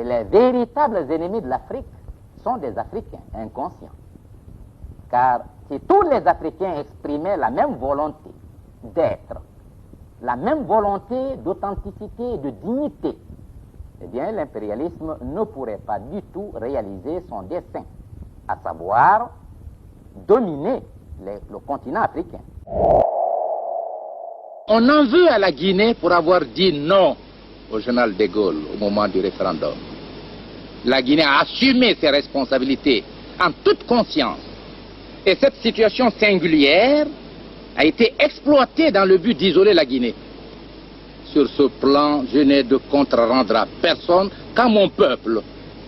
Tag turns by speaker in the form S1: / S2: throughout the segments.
S1: les véritables ennemis de l'Afrique sont des Africains inconscients. Car si tous les Africains exprimaient la même volonté d'être, la même volonté d'authenticité et de dignité, eh bien l'impérialisme ne pourrait pas du tout réaliser son dessein, à savoir dominer le continent africain.
S2: On en veut à la Guinée pour avoir dit non au général de Gaulle au moment du référendum. La Guinée a assumé ses responsabilités en toute conscience. Et cette situation singulière a été exploitée dans le but d'isoler la Guinée. Sur ce plan, je n'ai de compte à rendre à personne qu'à mon peuple.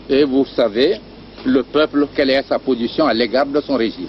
S2: Et vous savez, le peuple, quelle est sa position à l'égard de son régime.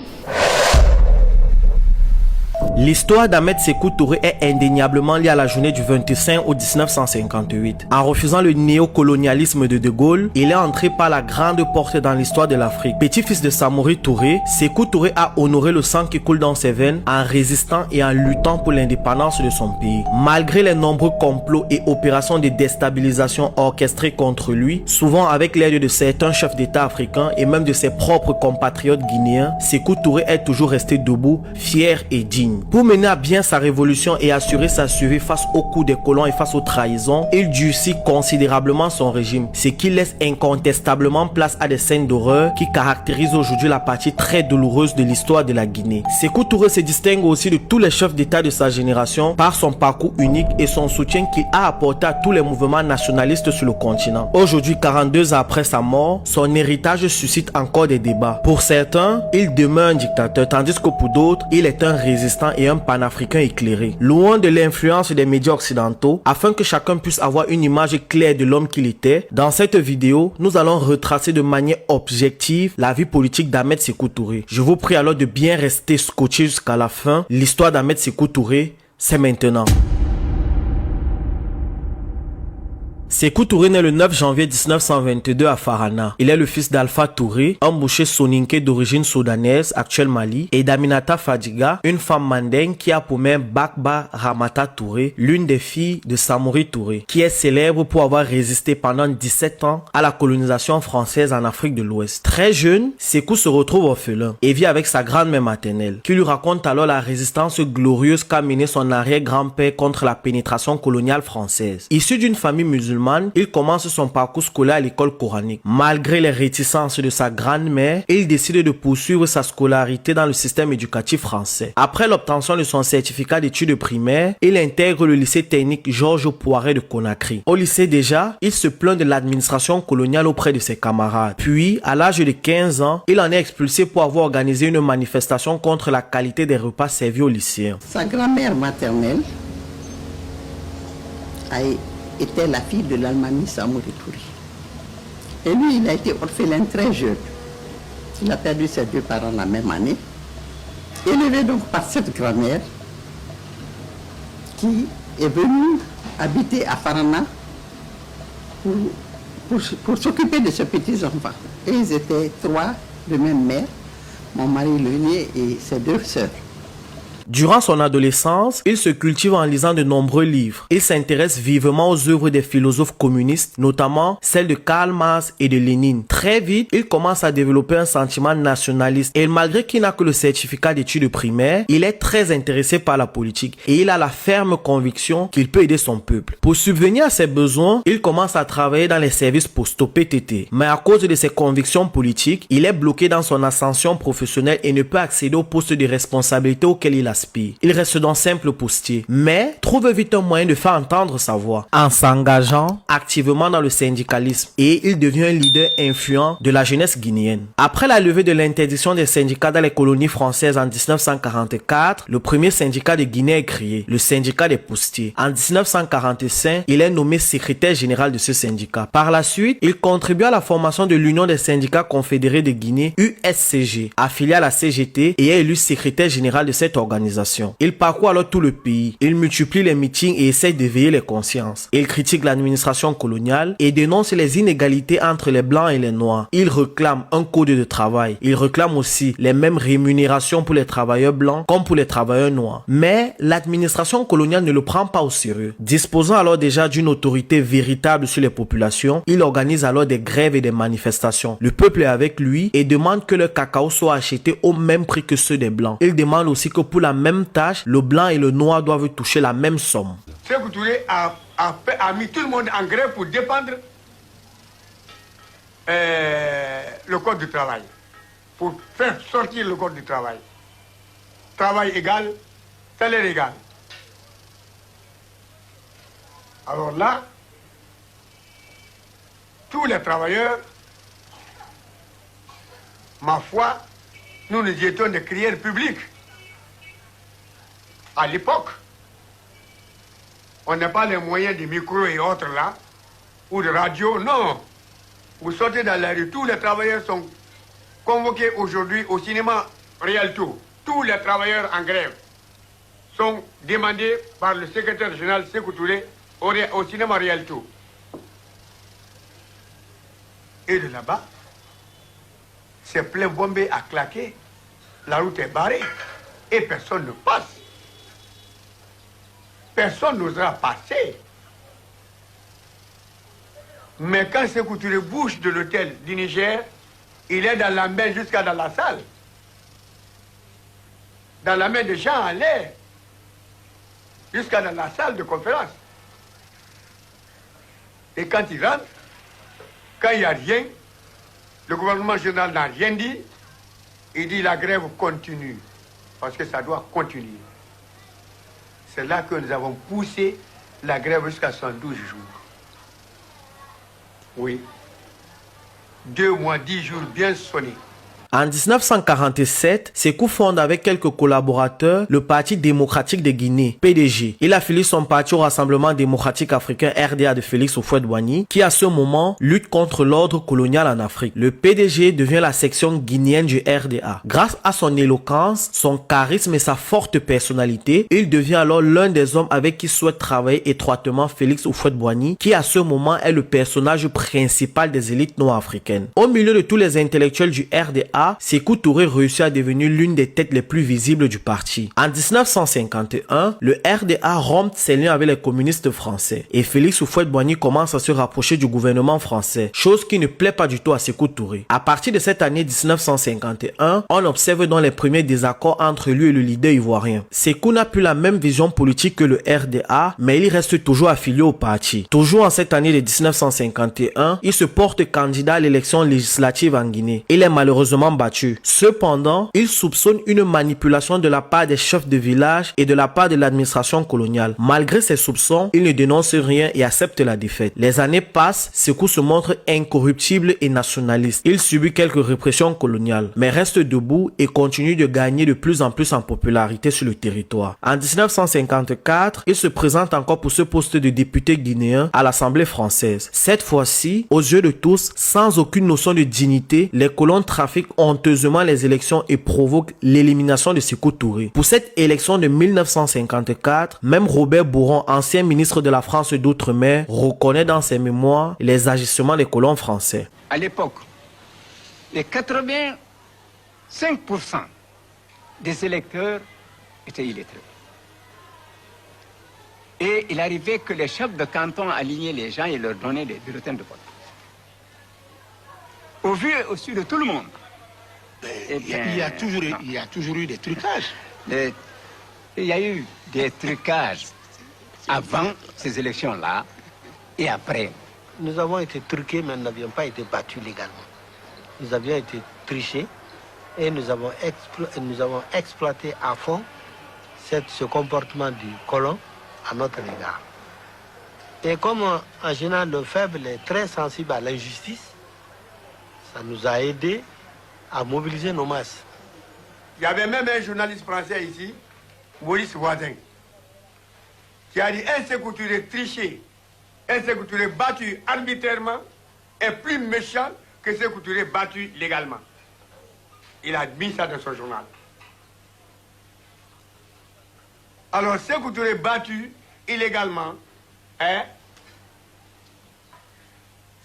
S3: L'histoire d'Ahmed Sékou Touré est indéniablement liée à la journée du 25 août 1958. En refusant le néocolonialisme de Gaulle, il est entré par la grande porte dans l'histoire de l'Afrique. Petit-fils de Samori Touré, Sékou Touré a honoré le sang qui coule dans ses veines en résistant et en luttant pour l'indépendance de son pays. Malgré les nombreux complots et opérations de déstabilisation orchestrées contre lui, souvent avec l'aide de certains chefs d'État africains et même de ses propres compatriotes guinéens, Sékou Touré est toujours resté debout, fier et digne. Pour mener à bien sa révolution et assurer sa survie face aux coups des colons et face aux trahisons, il durcit considérablement son régime, ce qui laisse incontestablement place à des scènes d'horreur qui caractérisent aujourd'hui la partie très douloureuse de l'histoire de la Guinée. Sékou Touré se distingue aussi de tous les chefs d'État de sa génération par son parcours unique et son soutien qu'il a apporté à tous les mouvements nationalistes sur le continent. Aujourd'hui, 42 ans après sa mort, son héritage suscite encore des débats. Pour certains, il demeure un dictateur, tandis que pour d'autres, il est un résistant et un panafricain éclairé. Loin de l'influence des médias occidentaux, afin que chacun puisse avoir une image claire de l'homme qu'il était, dans cette vidéo, nous allons retracer de manière objective la vie politique d'Ahmed Sékou Touré. Je vous prie alors de bien rester scotché jusqu'à la fin. L'histoire d'Ahmed Sékou Touré, c'est maintenant. Sékou Touré naît le 9 janvier 1922 à Farana. Il est le fils d'Alpha Touré, un boucher soninké d'origine soudanaise, actuel Mali, et d'Aminata Fadiga, une femme mandingue qui a pour mère Bakba Ramata Touré, l'une des filles de Samori Touré, qui est célèbre pour avoir résisté pendant 17 ans à la colonisation française en Afrique de l'Ouest. Très jeune, Sékou se retrouve orphelin et vit avec sa grand-mère maternelle, qui lui raconte alors la résistance glorieuse qu'a menée son arrière-grand-père contre la pénétration coloniale française. Issu d'une famille musulmane, il commence son parcours scolaire à l'école coranique. Malgré les réticences de sa grand-mère, il décide de poursuivre sa scolarité dans le système éducatif français. Après l'obtention de son certificat d'études primaires, il intègre le lycée technique Georges Poiret de Conakry. Au lycée déjà, il se plaint de l'administration coloniale auprès de ses camarades. Puis, à l'âge de 15 ans, il en est expulsé pour avoir organisé une manifestation contre la qualité des repas servis aux lycéens.
S4: Sa grand-mère maternelle était la fille de l'Almami Samori Touré. Et lui, il a été orphelin très jeune. Il a perdu ses deux parents la même année. Élevé donc par cette grand-mère qui est venue habiter à Farana pour s'occuper de ses petits-enfants. Et ils étaient trois de même mère, mon mari l'aîné et ses deux sœurs.
S3: Durant son adolescence, il se cultive en lisant de nombreux livres. Il s'intéresse vivement aux œuvres des philosophes communistes, notamment celles de Karl Marx et de Lénine. Très vite, il commence à développer un sentiment nationaliste et malgré qu'il n'a que le certificat d'études primaires, il est très intéressé par la politique et il a la ferme conviction qu'il peut aider son peuple. Pour subvenir à ses besoins, il commence à travailler dans les services postaux PTT. Mais à cause de ses convictions politiques, il est bloqué dans son ascension professionnelle et ne peut accéder au poste de responsabilité auquel il aspire. Il reste donc simple postier, mais trouve vite un moyen de faire entendre sa voix en s'engageant activement dans le syndicalisme et il devient un leader influent de la jeunesse guinéenne. Après la levée de l'interdiction des syndicats dans les colonies françaises en 1944, le premier syndicat de Guinée est créé, le syndicat des postiers. En 1945, il est nommé secrétaire général de ce syndicat. Par la suite, il contribue à la formation de l'Union des syndicats confédérés de Guinée, USCG, affilié à la CGT et est élu secrétaire général de cette organisation. l'urbanisation. Il parcourt alors tout le pays. Il multiplie les meetings et essaie d'éveiller les consciences. Il critique l'administration coloniale et dénonce les inégalités entre les blancs et les noirs. Il réclame un code de travail. Il réclame aussi les mêmes rémunérations pour les travailleurs blancs comme pour les travailleurs noirs. Mais l'administration coloniale ne le prend pas au sérieux. Disposant alors déjà d'une autorité véritable sur les populations, il organise alors des grèves et des manifestations. Le peuple est avec lui et demande que le cacao soit acheté au même prix que ceux des blancs. Il demande aussi que pour la même tâche, le blanc et le noir doivent toucher la même somme.
S5: Sékou Touré a mis tout le monde en grève pour défendre le code du travail, pour faire sortir le code du travail. Travail égal, salaire égal. Alors là, tous les travailleurs, ma foi, nous nous étions des crières publiques. À l'époque, on n'a pas les moyens de micro et autres là, ou de radio, non. Vous sortez dans la rue, tous les travailleurs sont convoqués aujourd'hui au cinéma Rialto. Tous les travailleurs en grève sont demandés par le secrétaire général Sékou Touré au cinéma Rialto. Et de là-bas, c'est plein bombé à claquer, la route est barrée et personne ne passe. Personne n'osera passer. Mais quand Sékou Touré bouge de l'hôtel du Niger, il est dans la main jusqu'à dans la salle. Dans la main de gens en l'air. Jusqu'à dans la salle de conférence. Et quand il rentre, quand il n'y a rien, le gouvernement général n'a rien dit, il dit la grève continue. Parce que ça doit continuer. C'est là que nous avons poussé la grève jusqu'à 112 jours. Oui. 2 mois, 10 jours bien sonnés.
S3: En 1947, Sékou fonde avec quelques collaborateurs le Parti démocratique de Guinée, PDG. Il affilie son parti au Rassemblement démocratique africain RDA de Félix Houphouët-Boigny, qui à ce moment lutte contre l'ordre colonial en Afrique. Le PDG devient la section guinéenne du RDA. Grâce à son éloquence, son charisme et sa forte personnalité, il devient alors l'un des hommes avec qui souhaite travailler étroitement Félix Houphouët-Boigny, qui à ce moment est le personnage principal des élites nord-africaines. Au milieu de tous les intellectuels du RDA, Sékou Touré réussit à devenir l'une des têtes les plus visibles du parti. En 1951, le RDA rompt ses liens avec les communistes français et Félix Houphouët-Boigny commence à se rapprocher du gouvernement français, chose qui ne plaît pas du tout à Sékou Touré. À partir de cette année 1951, on observe donc les premiers désaccords entre lui et le leader ivoirien. Sékou n'a plus la même vision politique que le RDA, mais il reste toujours affilié au parti. Toujours en cette année de 1951, il se porte candidat à l'élection législative en Guinée. Il est malheureusement battu. Cependant, il soupçonne une manipulation de la part des chefs de village et de la part de l'administration coloniale. Malgré ses soupçons, il ne dénonce rien et accepte la défaite. Les années passent, Sékou se montre incorruptible et nationaliste. Il subit quelques répressions coloniales, mais reste debout et continue de gagner de plus en plus en popularité sur le territoire. En 1954, il se présente encore pour ce poste de député guinéen à l'Assemblée française. Cette fois-ci, aux yeux de tous, sans aucune notion de dignité, les colons trafiquent honteusement les élections et provoquent l'élimination de Sékou Touré. Pour cette élection de 1954, même Robert Bourron, ancien ministre de la France d'Outre-mer, reconnaît dans ses mémoires les agissements des colons français.
S6: À l'époque, les 85% des électeurs étaient illettrés. Et il arrivait que les chefs de canton alignaient les gens et leur donnaient des bulletins de vote. Au vu et au su de tout le monde.
S7: Eh bien, il y a toujours eu des trucages.
S6: Il y a eu des trucages avant ces élections-là et après.
S8: Nous avons été truqués, mais nous n'avions pas été battus légalement. Nous avions été trichés et nous avons exploité à fond ce comportement du colon à notre égard. Et comme en général le faible est très sensible à l'injustice, ça nous a aidés à mobiliser nos masses.
S5: Il y avait même un journaliste français ici, Maurice Voisin, qui a dit un Sékou Touré triché, un Sékou Touré battu arbitrairement est plus méchant que Sékou Touré battu légalement. Il a mis ça dans son journal. Alors, Sékou Touré battu illégalement, hein,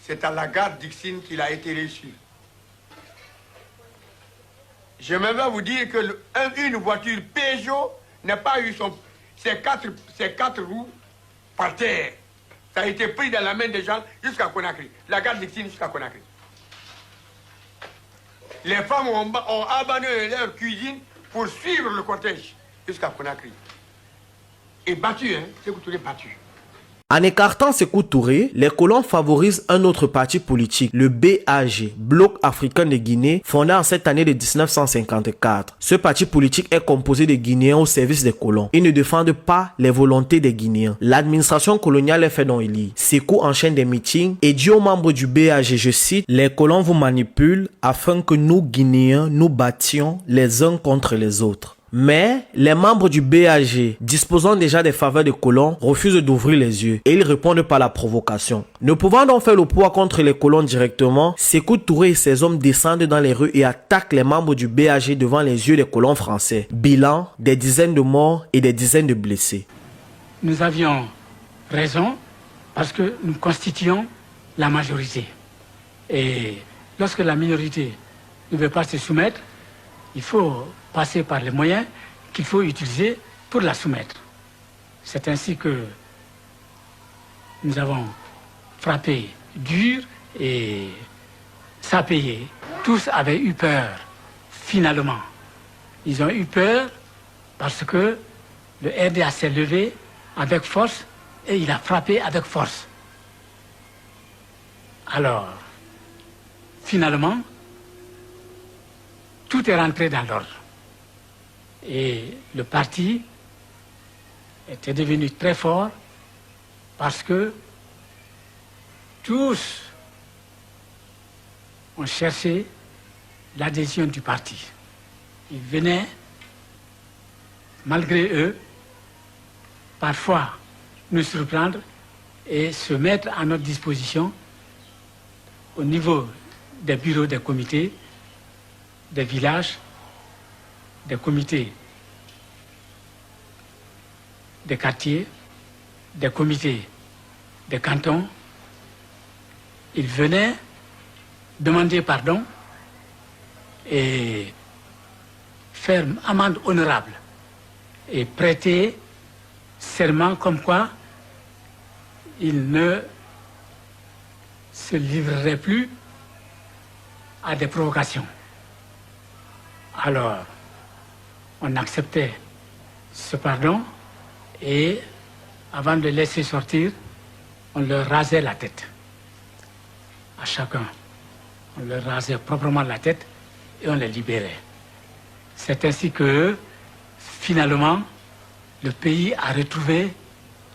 S5: c'est à la gare d'Ixine qu'il a été reçu. Je vais même vous dire que une voiture Peugeot n'a pas eu ses quatre roues par terre. Ça a été pris dans la main des gens jusqu'à Conakry. La gare d'Ixine jusqu'à Conakry. Les femmes ont abandonné leur cuisine pour suivre le cortège jusqu'à Conakry. Et battu, hein, Sékou Touré battu.
S3: En écartant Sékou Touré, les colons favorisent un autre parti politique, le BAG, Bloc africain de Guinée, fondé en cette année de 1954. Ce parti politique est composé de Guinéens au service des colons. Ils ne défendent pas les volontés des Guinéens. L'administration coloniale est faite dans les lits. Sékou enchaîne des meetings et dit aux membres du BAG, je cite, « Les colons vous manipulent afin que nous, Guinéens, nous battions les uns contre les autres. » Mais les membres du BAG, disposant déjà des faveurs des colons, refusent d'ouvrir les yeux et ils répondent par la provocation. Ne pouvant donc faire le poids contre les colons directement, Sékou Touré et ses hommes descendent dans les rues et attaquent les membres du BAG devant les yeux des colons français. Bilan, des dizaines de morts et des dizaines de blessés.
S9: Nous avions raison parce que nous constituions la majorité. Et lorsque la minorité ne veut pas se soumettre, il faut passer par les moyens qu'il faut utiliser pour la soumettre. C'est ainsi que nous avons frappé dur et ça a payé. Tous avaient eu peur, finalement. Ils ont eu peur parce que le RDA s'est levé avec force et il a frappé avec force. Alors, finalement, tout est rentré dans l'ordre. Et le parti était devenu très fort parce que tous ont cherché l'adhésion du parti. Ils venaient, malgré eux, parfois nous surprendre et se mettre à notre disposition au niveau des bureaux des comités, des villages, des comités des quartiers, des comités des cantons. Ils venaient demander pardon et faire amende honorable et prêter serment comme quoi ils ne se livreraient plus à des provocations. Alors, on acceptait ce pardon et avant de les laisser sortir, on leur rasait la tête. À chacun, on leur rasait proprement la tête et on les libérait. C'est ainsi que, finalement, le pays a retrouvé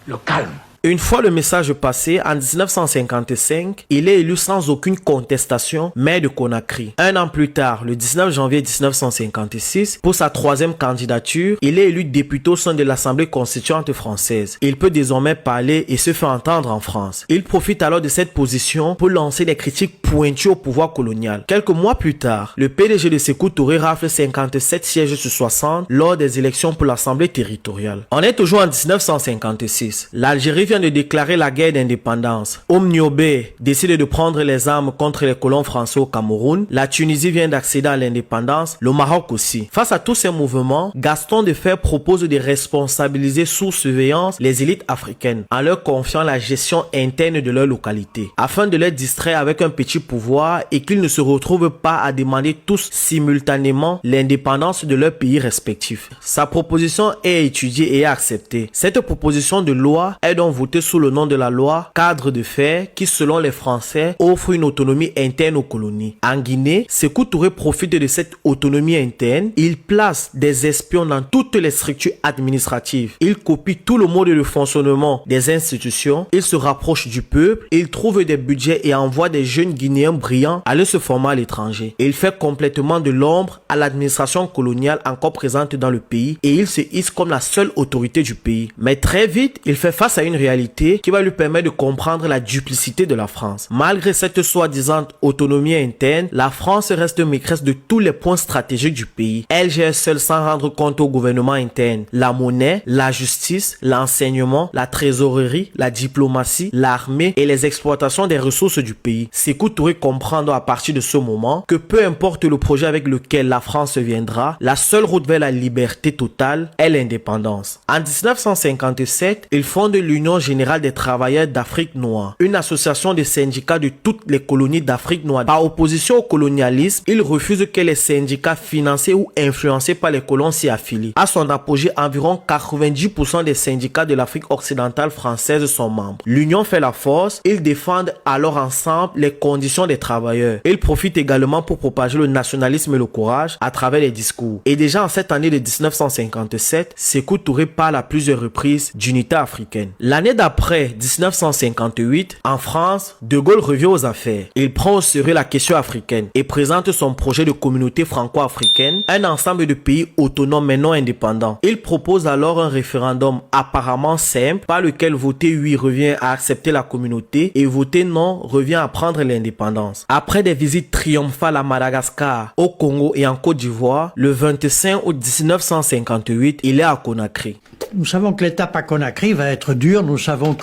S9: le calme.
S3: Une fois le message passé, en 1955, il est élu sans aucune contestation maire de Conakry. Un an plus tard, le 19 janvier 1956, pour sa troisième candidature, il est élu député au sein de l'Assemblée constituante française. Il peut désormais parler et se faire entendre en France. Il profite alors de cette position pour lancer des critiques pointues au pouvoir colonial. Quelques mois plus tard, le PDG de Sékou Touré rafle 57 sièges sur 60 lors des élections pour l'Assemblée territoriale. On est toujours en 1956. L'Algérie vient de déclarer la guerre d'indépendance. Niobé décide de prendre les armes contre les colons français au Cameroun. La Tunisie vient d'accéder à l'indépendance. Le Maroc aussi. Face à tous ces mouvements, Gaston Defferre propose de responsabiliser sous surveillance les élites africaines en leur confiant la gestion interne de leur localité afin de les distraire avec un petit pouvoir et qu'ils ne se retrouvent pas à demander tous simultanément l'indépendance de leur pays respectifs. Sa proposition est étudiée et acceptée. Cette proposition de loi est donc votée sous le nom de la loi Cadre de Fer qui, selon les Français, offre une autonomie interne aux colonies. En Guinée, Sékou Touré profite de cette autonomie interne. Il place des espions dans toutes les structures administratives. Il copie tout le mode de fonctionnement des institutions. Il se rapproche du peuple. Il trouve des budgets et envoie des jeunes Guinéens brillants aller se former à l'étranger. Il fait complètement de l'ombre à l'administration coloniale encore présente dans le pays et il se hisse comme la seule autorité du pays. Mais très vite, il fait face à une réalité. réalité qui va lui permettre de comprendre la duplicité de la France. Malgré cette soi-disant autonomie interne, la France reste maîtresse de tous les points stratégiques du pays. Elle gère seule sans rendre compte au gouvernement interne la monnaie, la justice, l'enseignement, la trésorerie, la diplomatie, l'armée et les exploitations des ressources du pays. Sékou Touré comprendre à partir de ce moment que peu importe le projet avec lequel la France viendra, la seule route vers la liberté totale est l'indépendance. En 1957, il fonde l'Union générale des travailleurs d'Afrique noire, une association de syndicats de toutes les colonies d'Afrique noire. Par opposition au colonialisme, il refuse que les syndicats financés ou influencés par les colons s'y affilient. À son apogée, environ 90% des syndicats de l'Afrique occidentale française sont membres. L'Union fait la force, ils défendent alors ensemble les conditions des travailleurs. Ils profitent également pour propager le nationalisme et le courage à travers les discours. Et déjà en cette année de 1957, Sékou Touré parle à plusieurs reprises d'unité africaine. L'année d'après, 1958, en France, De Gaulle revient aux affaires. Il prend au sérieux la question africaine et présente son projet de communauté franco-africaine, un ensemble de pays autonomes mais non indépendants. Il propose alors un référendum apparemment simple par lequel voter oui revient à accepter la communauté et voter non revient à prendre l'indépendance. Après des visites triomphales à Madagascar, au Congo et en Côte d'Ivoire, le 25 août 1958, il est à Conakry.
S10: Nous savons que l'étape à Conakry va être dure. Nous savons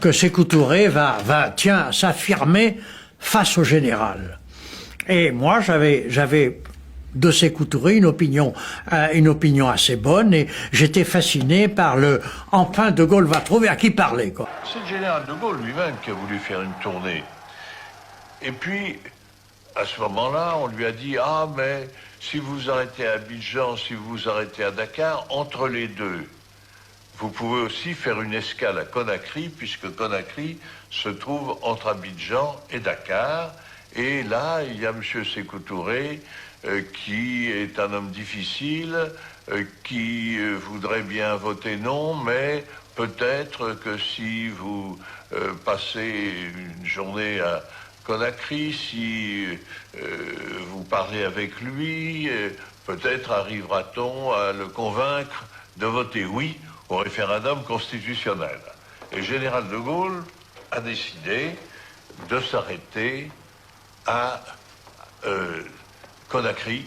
S10: que Sékou Touré va s'affirmer face au général. Et moi, j'avais de Sékou Touré une opinion assez bonne et j'étais fasciné par le « enfin De Gaulle va trouver à qui parler ».
S11: C'est le général de Gaulle lui-même qui a voulu faire une tournée. Et puis, à ce moment-là, on lui a dit « Ah, mais si vous arrêtez à Abidjan, si vous arrêtez à Dakar, entre les deux, vous pouvez aussi faire une escale à Conakry, puisque Conakry se trouve entre Abidjan et Dakar. Et là, il y a M. Sékou Touré, qui est un homme difficile, qui voudrait bien voter non, mais peut-être que si vous passez une journée à Conakry, si vous parlez avec lui, peut-être arrivera-t-on à le convaincre de voter oui au référendum constitutionnel. Et le général de Gaulle a décidé de s'arrêter à Conakry,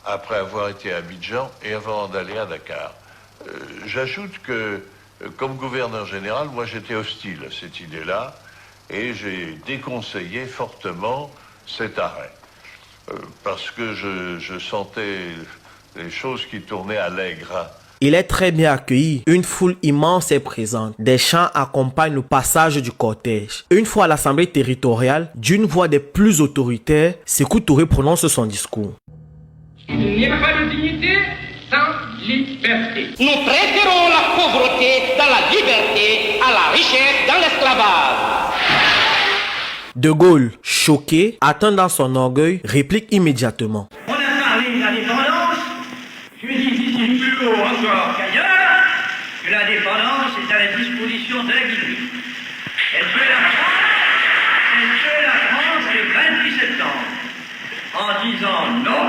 S11: après avoir été à Abidjan et avant d'aller à Dakar. J'ajoute que, comme gouverneur général, moi j'étais hostile à cette idée-là et j'ai déconseillé fortement cet arrêt. Parce que je sentais les choses qui tournaient à l'aigre.
S3: Il est très bien accueilli. Une foule immense est présente. Des chants accompagnent le passage du cortège. Une fois à l'Assemblée territoriale, d'une voix des plus autoritaires, Sékou Touré prononce son discours.
S12: Il n'y a pas de dignité sans liberté.
S13: Nous préférons la pauvreté dans la liberté à la richesse dans l'esclavage.
S3: De Gaulle, choqué, atteint dans son orgueil, réplique immédiatement.
S12: On a parlé de l'indépendance. Je dis ici plus haut encore qu'ailleurs que l'indépendance est à la disposition de la Guinée. Elle peut la prendre le 28 septembre en disant non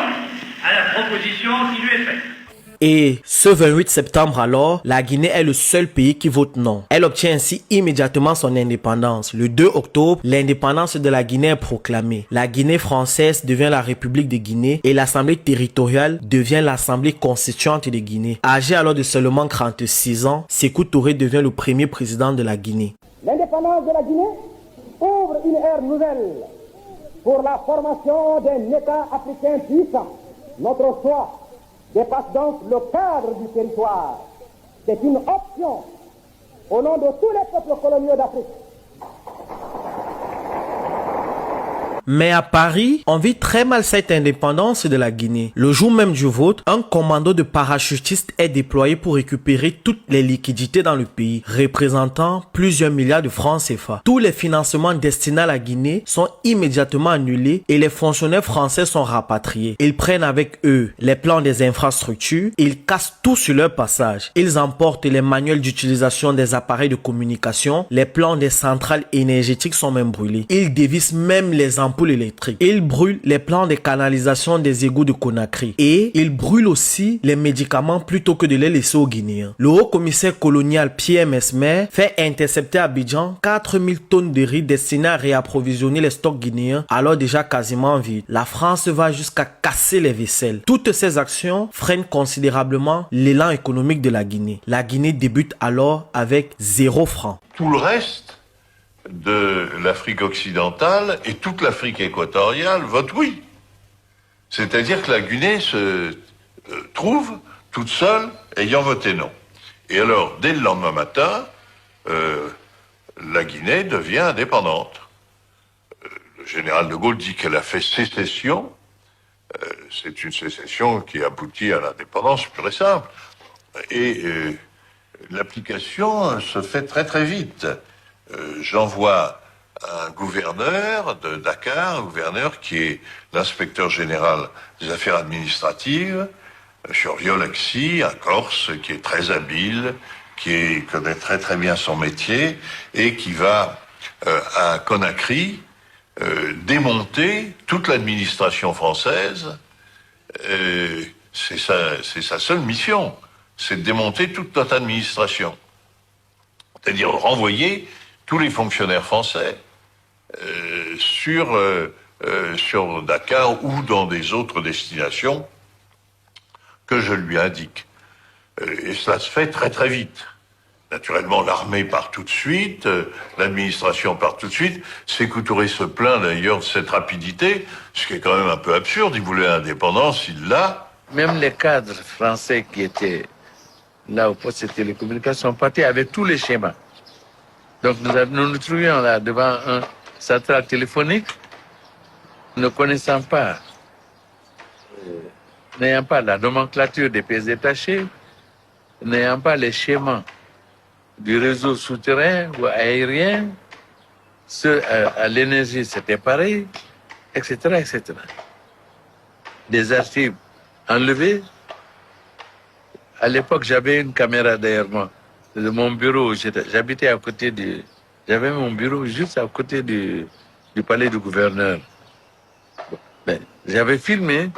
S12: à la proposition qui lui est faite.
S3: Et ce 28 septembre alors, la Guinée est le seul pays qui vote non. Elle obtient ainsi immédiatement son indépendance. Le 2 octobre, l'indépendance de la Guinée est proclamée. La Guinée française devient la République de Guinée et l'Assemblée territoriale devient l'Assemblée constituante de Guinée. Âgé alors de seulement 36 ans, Sékou Touré devient le premier président de la Guinée.
S14: L'indépendance de la Guinée ouvre une ère nouvelle pour la formation d'un État africain puissant. Notre choix dépasse donc le cadre du territoire. C'est une option au nom de tous les peuples coloniaux d'Afrique.
S3: Mais à Paris, on vit très mal cette indépendance de la Guinée. Le jour même du vote, un commando de parachutistes est déployé pour récupérer toutes les liquidités dans le pays, représentant plusieurs milliards de francs CFA. Tous les financements destinés à la Guinée sont immédiatement annulés et les fonctionnaires français sont rapatriés. Ils prennent avec eux les plans des infrastructures, ils cassent tout sur leur passage. Ils emportent les manuels d'utilisation des appareils de communication, les plans des centrales énergétiques sont même brûlés. Ils dévissent même les emplois ampoules électriques. Il brûle les plans de canalisation des égouts de Conakry. Et il brûle aussi les médicaments plutôt que de les laisser aux Guinéens. Le haut commissaire colonial Pierre Mesmer fait intercepter à Abidjan 4000 tonnes de riz destinées à réapprovisionner les stocks guinéens, alors déjà quasiment vides. La France va jusqu'à casser les vaisselles. Toutes ces actions freinent considérablement l'élan économique de la Guinée. La Guinée débute alors avec 0 franc.
S11: Tout le reste de l'Afrique occidentale et toute l'Afrique équatoriale vote oui. C'est-à-dire que la Guinée se trouve toute seule ayant voté non. Et alors, dès le lendemain matin, la Guinée devient indépendante. Le général de Gaulle dit qu'elle a fait sécession. C'est une sécession qui aboutit à l'indépendance pure et simple. Et l'application se fait très très vite. J'envoie un gouverneur de Dakar, un gouverneur qui est l'inspecteur général des affaires administratives, Churviolaxi, un Corse qui est très habile, qui connaît très très bien son métier et qui va à Conakry démonter toute l'administration française. C'est sa seule mission, c'est de démonter toute notre administration. C'est-à-dire renvoyer tous les fonctionnaires français sur Dakar ou dans des autres destinations que je lui indique. Et cela se fait très très vite. Naturellement, l'armée part tout de suite, l'administration part tout de suite. Sékou Touré se plaint d'ailleurs de cette rapidité, ce qui est quand même un peu absurde. Il voulait l'indépendance, il l'a.
S15: Même les cadres français qui étaient là au poste de télécommunication sont partis avec tous les schémas. Donc nous nous trouvions là devant un central téléphonique, ne connaissant pas, n'ayant pas la nomenclature des pièces détachées, n'ayant pas les schémas du réseau souterrain ou aérien, à l'énergie c'était pareil, etc., etc. Des archives enlevées. À l'époque, j'avais une caméra derrière moi. De mon bureau, j'habitais à côté j'avais mon bureau juste à côté du palais du gouverneur. Ben, j'avais filmé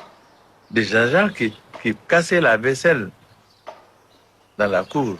S15: des agents qui cassaient la vaisselle dans la cour.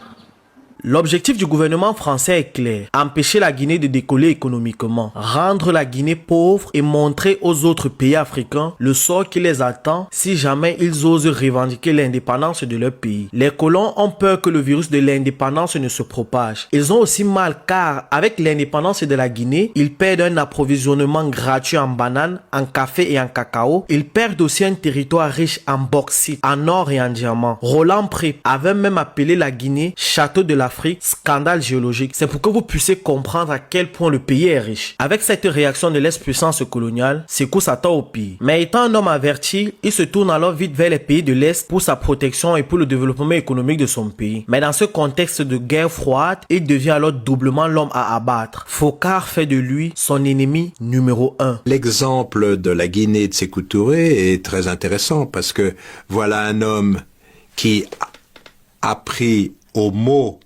S3: L'objectif du gouvernement français est clair, empêcher la Guinée de décoller économiquement, rendre la Guinée pauvre et montrer aux autres pays africains le sort qui les attend si jamais ils osent revendiquer l'indépendance de leur pays. Les colons ont peur que le virus de l'indépendance ne se propage. Ils ont aussi mal car avec l'indépendance de la Guinée, ils perdent un approvisionnement gratuit en bananes, en café et en cacao. Ils perdent aussi un territoire riche en bauxite, en or et en diamants. Roland Pré avait même appelé la Guinée château de l'Afrique, scandale géologique. C'est pour que vous puissiez comprendre à quel point le pays est riche. Avec cette réaction de l'ex-puissance coloniale, Sékou s'attend au pire. Mais étant un homme averti, il se tourne alors vite vers les pays de l'Est pour sa protection et pour le développement économique de son pays. Mais dans ce contexte de guerre froide, il devient alors doublement l'homme à abattre. Foccart fait de lui son ennemi numéro 1.
S16: L'exemple de la Guinée de Sékou Touré est très intéressant parce que voilà un homme qui a pris au mot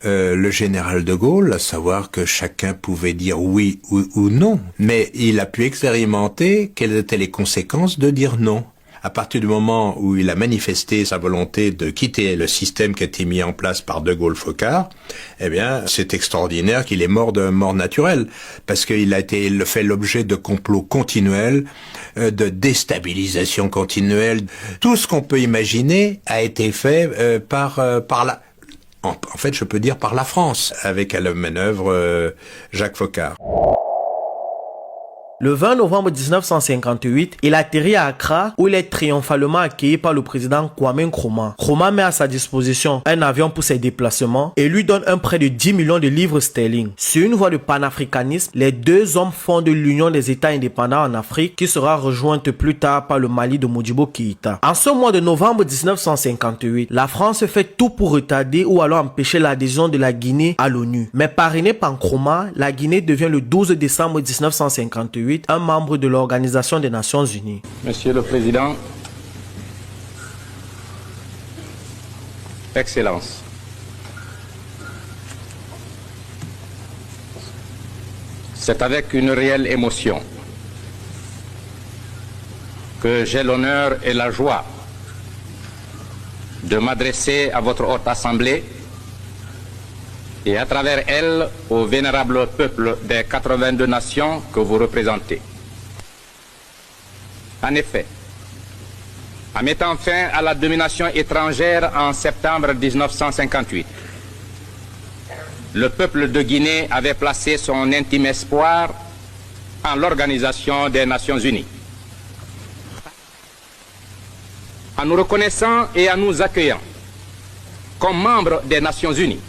S16: le général de Gaulle, à savoir que chacun pouvait dire oui ou non, mais il a pu expérimenter quelles étaient les conséquences de dire non. À partir du moment où il a manifesté sa volonté de quitter le système qui a été mis en place par de Gaulle-Foccart, eh bien, c'est extraordinaire qu'il est mort de mort naturelle, parce qu'il a fait l'objet de complots continuels, de déstabilisation continuelle. Tout ce qu'on peut imaginer a été fait par en fait, je peux dire par la France, avec à la manœuvre Jacques Foccart.
S3: Le 20 novembre 1958, il atterrit à Accra où il est triomphalement accueilli par le président Kwame Nkrumah. Nkrumah met à sa disposition un avion pour ses déplacements et lui donne un prêt de 10 millions de livres sterling. Sur une voie de panafricanisme, les deux hommes fondent l'Union des États indépendants en Afrique qui sera rejointe plus tard par le Mali de Modibo Keïta. En ce mois de novembre 1958, la France fait tout pour retarder ou alors empêcher l'adhésion de la Guinée à l'ONU. Mais parrainé par Nkrumah, la Guinée devient le 12 décembre 1958 un membre de l'Organisation des Nations Unies.
S2: Monsieur le Président, Excellences, c'est avec une réelle émotion
S13: que j'ai l'honneur et la joie de m'adresser à votre haute assemblée et à travers elle au vénérable peuple des 82 nations que vous représentez. En effet, en mettant fin à la domination étrangère en septembre 1958, le peuple de Guinée avait placé son intime espoir en l'Organisation des Nations Unies. En nous reconnaissant et en nous accueillant comme membres des Nations Unies,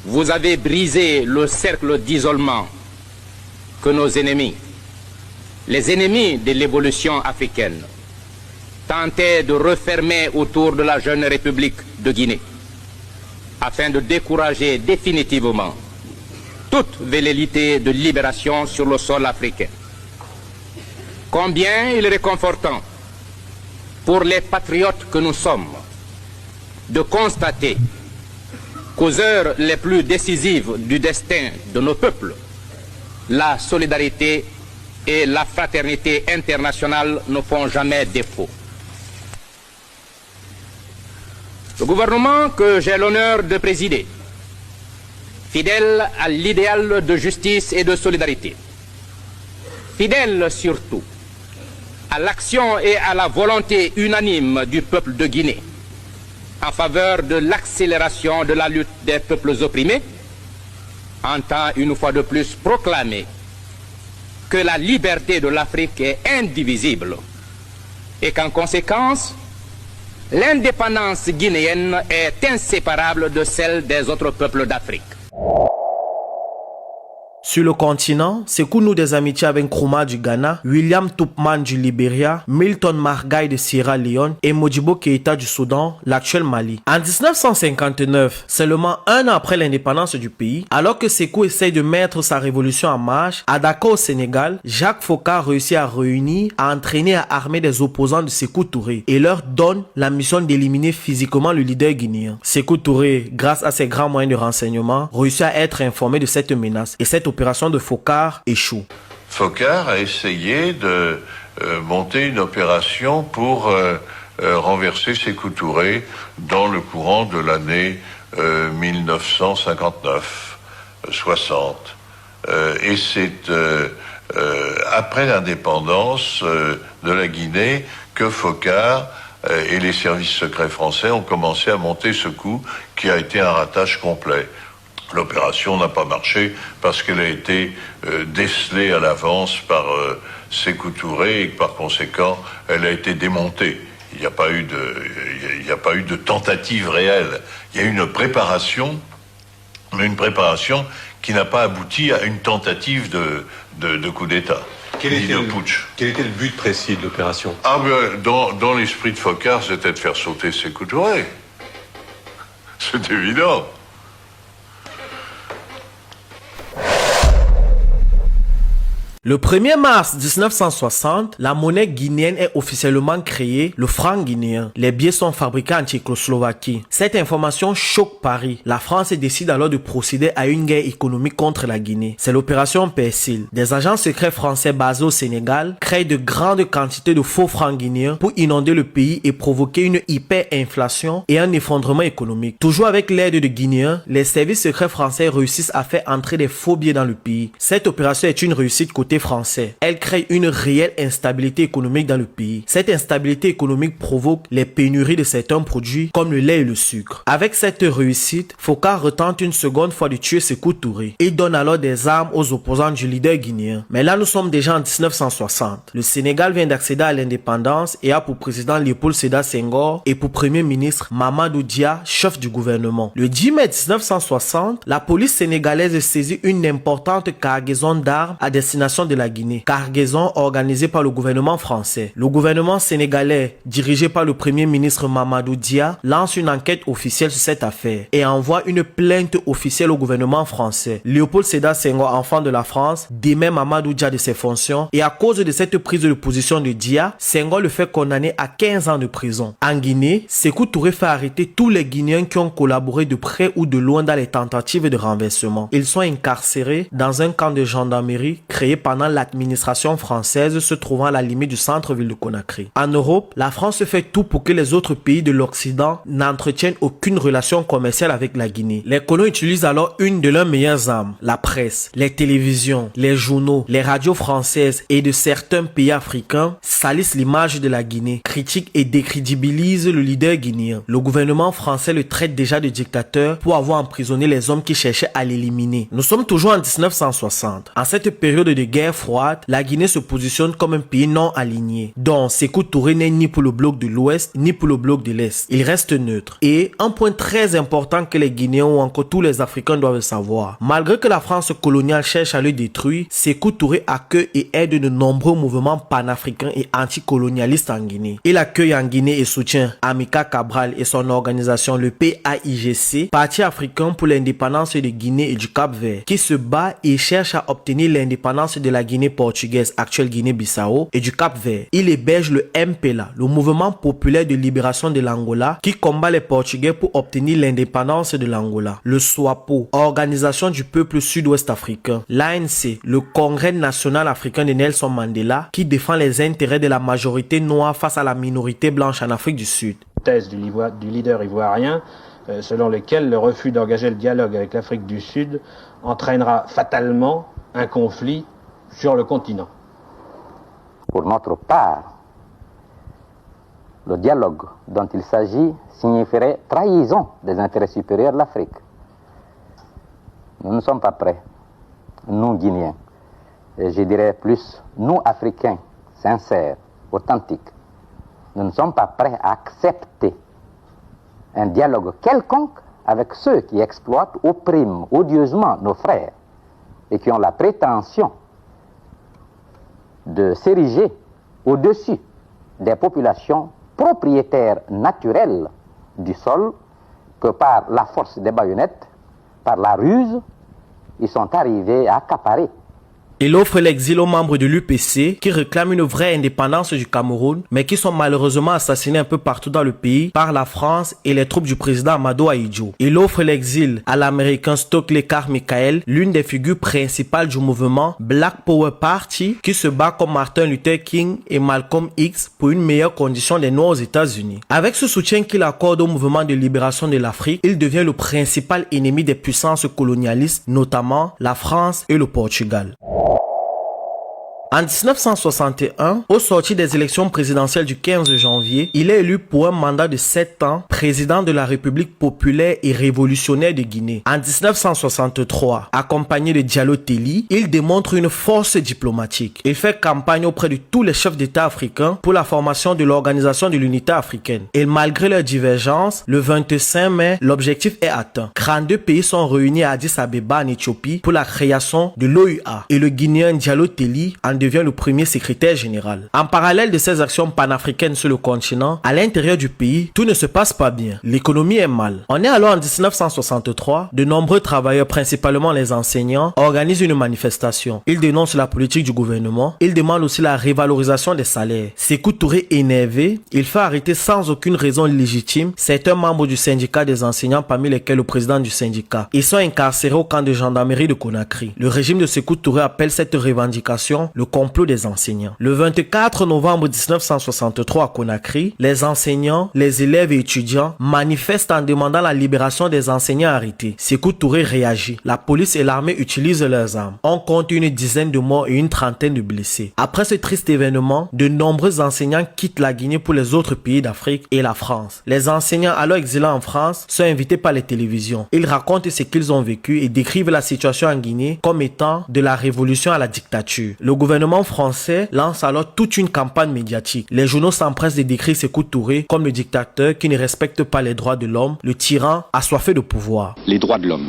S13: vous avez brisé le cercle d'isolement que nos ennemis, les ennemis de l'évolution africaine, tentaient de refermer autour de la jeune République de Guinée, afin de décourager définitivement toute velléité de libération sur le sol africain. Combien il est réconfortant pour les patriotes que nous sommes de constater qu'aux heures les plus décisives du destin de nos peuples, la solidarité et la fraternité internationale ne font jamais défaut. Le gouvernement que j'ai l'honneur de présider, fidèle à l'idéal de justice et de solidarité, fidèle surtout à l'action et à la volonté unanime du peuple de Guinée en faveur de l'accélération de la lutte des peuples opprimés, entend une fois de plus proclamer que la liberté de l'Afrique est indivisible et qu'en conséquence, l'indépendance guinéenne est inséparable de celle des autres peuples d'Afrique.
S3: Sur le continent, Sékou noue des amitiés avec Nkrumah du Ghana, William Tubman du Libéria, Milton Margai de Sierra Leone et Modibo Keïta du Soudan, l'actuel Mali. En 1959, seulement un an après l'indépendance du pays, alors que Sékou essaye de mettre sa révolution en marche, à Dakar au Sénégal, Jacques Foccart réussit à réunir, à entraîner et à armer des opposants de Sékou Touré et leur donne la mission d'éliminer physiquement le leader guinéen. Sékou Touré, grâce à ses grands moyens de renseignement, réussit à être informé de cette menace et cette opération de Foccart échoue.
S11: Foccart a essayé de monter une opération pour renverser Sékou Touré dans le courant de l'année 1959-60. Et c'est après l'indépendance de la Guinée que Foccart et les services secrets français ont commencé à monter ce coup qui a été un ratage complet. L'opération n'a pas marché parce qu'elle a été décelée à l'avance par Sékou Touré et que par conséquent, elle a été démontée. Il n'y a pas eu de tentative réelle. Il y a eu une préparation, mais une préparation qui n'a pas abouti à une tentative de coup d'État. Quel était le but précis de l'opération? Dans l'esprit de Foccart, c'était de faire sauter Sékou Touré. C'est évident.
S3: Le 1er mars 1960, la monnaie guinéenne est officiellement créée, le franc guinéen. Les billets sont fabriqués en Tchécoslovaquie. Cette information choque Paris. La France décide alors de procéder à une guerre économique contre la Guinée. C'est l'opération Persil. Des agents secrets français basés au Sénégal créent de grandes quantités de faux francs guinéens pour inonder le pays et provoquer une hyperinflation et un effondrement économique. Toujours avec l'aide de Guinéens, les services secrets français réussissent à faire entrer des faux billets dans le pays. Cette opération est une réussite côté français. Elle crée une réelle instabilité économique dans le pays. Cette instabilité économique provoque les pénuries de certains produits comme le lait et le sucre. Avec cette réussite, Foccart retente une seconde fois de tuer Sékou Touré. Il donne alors des armes aux opposants du leader guinéen. Mais là, nous sommes déjà en 1960. Le Sénégal vient d'accéder à l'indépendance et a pour président Léopold Sédar Senghor et pour premier ministre Mamadou Dia, chef du gouvernement. Le 10 mai 1960, la police sénégalaise saisit une importante cargaison d'armes à destination de la Guinée, cargaison organisée par le gouvernement français. Le gouvernement sénégalais, dirigé par le premier ministre Mamadou Dia, lance une enquête officielle sur cette affaire et envoie une plainte officielle au gouvernement français. Léopold Sédar Senghor, enfant de la France, démet Mamadou Dia de ses fonctions et à cause de cette prise de position de Dia, Senghor le fait condamner à 15 ans de prison. En Guinée, Sékou Touré fait arrêter tous les Guinéens qui ont collaboré de près ou de loin dans les tentatives de renversement. Ils sont incarcérés dans un camp de gendarmerie créé par pendant l'administration française se trouvant à la limite du centre-ville de Conakry. En Europe, la France fait tout pour que les autres pays de l'Occident n'entretiennent aucune relation commerciale avec la Guinée. Les colons utilisent alors une de leurs meilleures armes, la presse. Les télévisions, les journaux, les radios françaises et de certains pays africains salissent l'image de la Guinée, critiquent et décrédibilisent le leader guinéen. Le gouvernement français le traite déjà de dictateur pour avoir emprisonné les hommes qui cherchaient à l'éliminer. Nous sommes toujours en 1960. En cette période de guerre froide, la Guinée se positionne comme un pays non aligné, dont Sékou Touré n'est ni pour le bloc de l'Ouest ni pour le bloc de l'Est. Il reste neutre. Et un point très important que les Guinéens ou encore tous les Africains doivent savoir, malgré que la France coloniale cherche à le détruire, Sékou Touré accueille et aide de nombreux mouvements panafricains et anticolonialistes en Guinée. Il accueille en Guinée et soutient Amilcar Cabral et son organisation le PAIGC, Parti africain pour l'indépendance de Guinée et du Cap-Vert, qui se bat et cherche à obtenir l'indépendance de la Guinée portugaise, actuelle Guinée-Bissau, et du Cap-Vert. Il héberge le MPLA, le mouvement populaire de libération de l'Angola, qui combat les Portugais pour obtenir l'indépendance de l'Angola. Le SWAPO, organisation du peuple sud-ouest africain. L'ANC, le Congrès national africain de Nelson Mandela, qui défend les intérêts de la majorité noire face à la minorité blanche en Afrique du Sud.
S17: Thèse du leader ivoirien, selon lequel le refus d'engager le dialogue avec l'Afrique du Sud entraînera fatalement un conflit sur le continent.
S1: Pour notre part, le dialogue dont il s'agit signifierait trahison des intérêts supérieurs de l'Afrique. Nous ne sommes pas prêts, nous Guinéens, et je dirais plus, nous Africains, sincères, authentiques, nous ne sommes pas prêts à accepter un dialogue quelconque avec ceux qui exploitent, oppriment odieusement nos frères et qui ont la prétention de s'ériger au-dessus des populations propriétaires naturelles du sol que par la force des baïonnettes, par la ruse, ils sont arrivés à accaparer.
S3: Il offre l'exil aux membres de l'UPC qui réclament une vraie indépendance du Cameroun, mais qui sont malheureusement assassinés un peu partout dans le pays par la France et les troupes du président Amadou Ahidjo. Il offre l'exil à l'américain Stokely Carmichael, l'une des figures principales du mouvement Black Power Party, qui se bat comme Martin Luther King et Malcolm X pour une meilleure condition des Noirs aux États-Unis. Avec ce soutien qu'il accorde au mouvement de libération de l'Afrique, il devient le principal ennemi des puissances colonialistes, notamment la France et le Portugal. En 1961, au sortir des élections présidentielles du 15 janvier, il est élu pour un mandat de 7 ans président de la République populaire et révolutionnaire de Guinée. En 1963, accompagné de Diallo Telli, il démontre une force diplomatique. Il fait campagne auprès de tous les chefs d'État africains pour la formation de l'Organisation de l'Unité africaine. Et malgré leurs divergences, le 25 mai, l'objectif est atteint. 32 pays sont réunis à Addis Abeba en Éthiopie pour la création de l'OUA et le Guinéen Diallo Telli en devient le premier secrétaire général. En parallèle de ces actions panafricaines sur le continent, à l'intérieur du pays, tout ne se passe pas bien. L'économie est mal. On est alors en 1963, de nombreux travailleurs, principalement les enseignants, organisent une manifestation. Ils dénoncent la politique du gouvernement. Ils demandent aussi la révalorisation des salaires. Sékou Touré énervé, il fait arrêter sans aucune raison légitime certains membres du syndicat des enseignants, parmi lesquels le président du syndicat. Ils sont incarcérés au camp de gendarmerie de Conakry. Le régime de Sékou Touré appelle cette revendication le complot des enseignants. Le 24 novembre 1963 à Conakry, les enseignants, les élèves et étudiants manifestent en demandant la libération des enseignants arrêtés. Sékou Touré réagit. La police et l'armée utilisent leurs armes. On compte une dizaine de morts et une trentaine de blessés. Après ce triste événement, de nombreux enseignants quittent la Guinée pour les autres pays d'Afrique et la France. Les enseignants alors exilés en France sont invités par les télévisions. Ils racontent ce qu'ils ont vécu et décrivent la situation en Guinée comme étant de la révolution à la dictature. Le gouvernement français lance alors toute une campagne médiatique. Les journaux s'empressent de décrire Sékou Touré comme le dictateur qui ne respecte pas les droits de l'homme, le tyran assoiffé de pouvoir.
S18: Les droits de l'homme,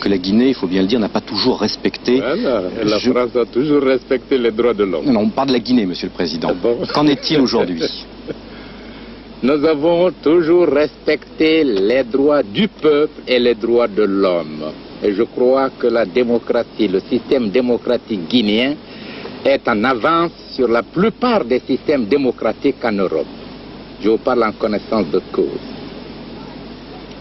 S18: que la Guinée, il faut bien le dire, n'a pas toujours respecté.
S15: Voilà, la France a toujours respecté les droits de l'homme.
S18: Non, on parle de la Guinée, Monsieur le Président. Qu'en est-il aujourd'hui?
S2: Nous avons toujours respecté les droits du peuple et les droits de l'homme. Et je crois que la démocratie, le système démocratique guinéen est en avance sur la plupart des systèmes démocratiques en Europe. Je vous parle en connaissance de cause.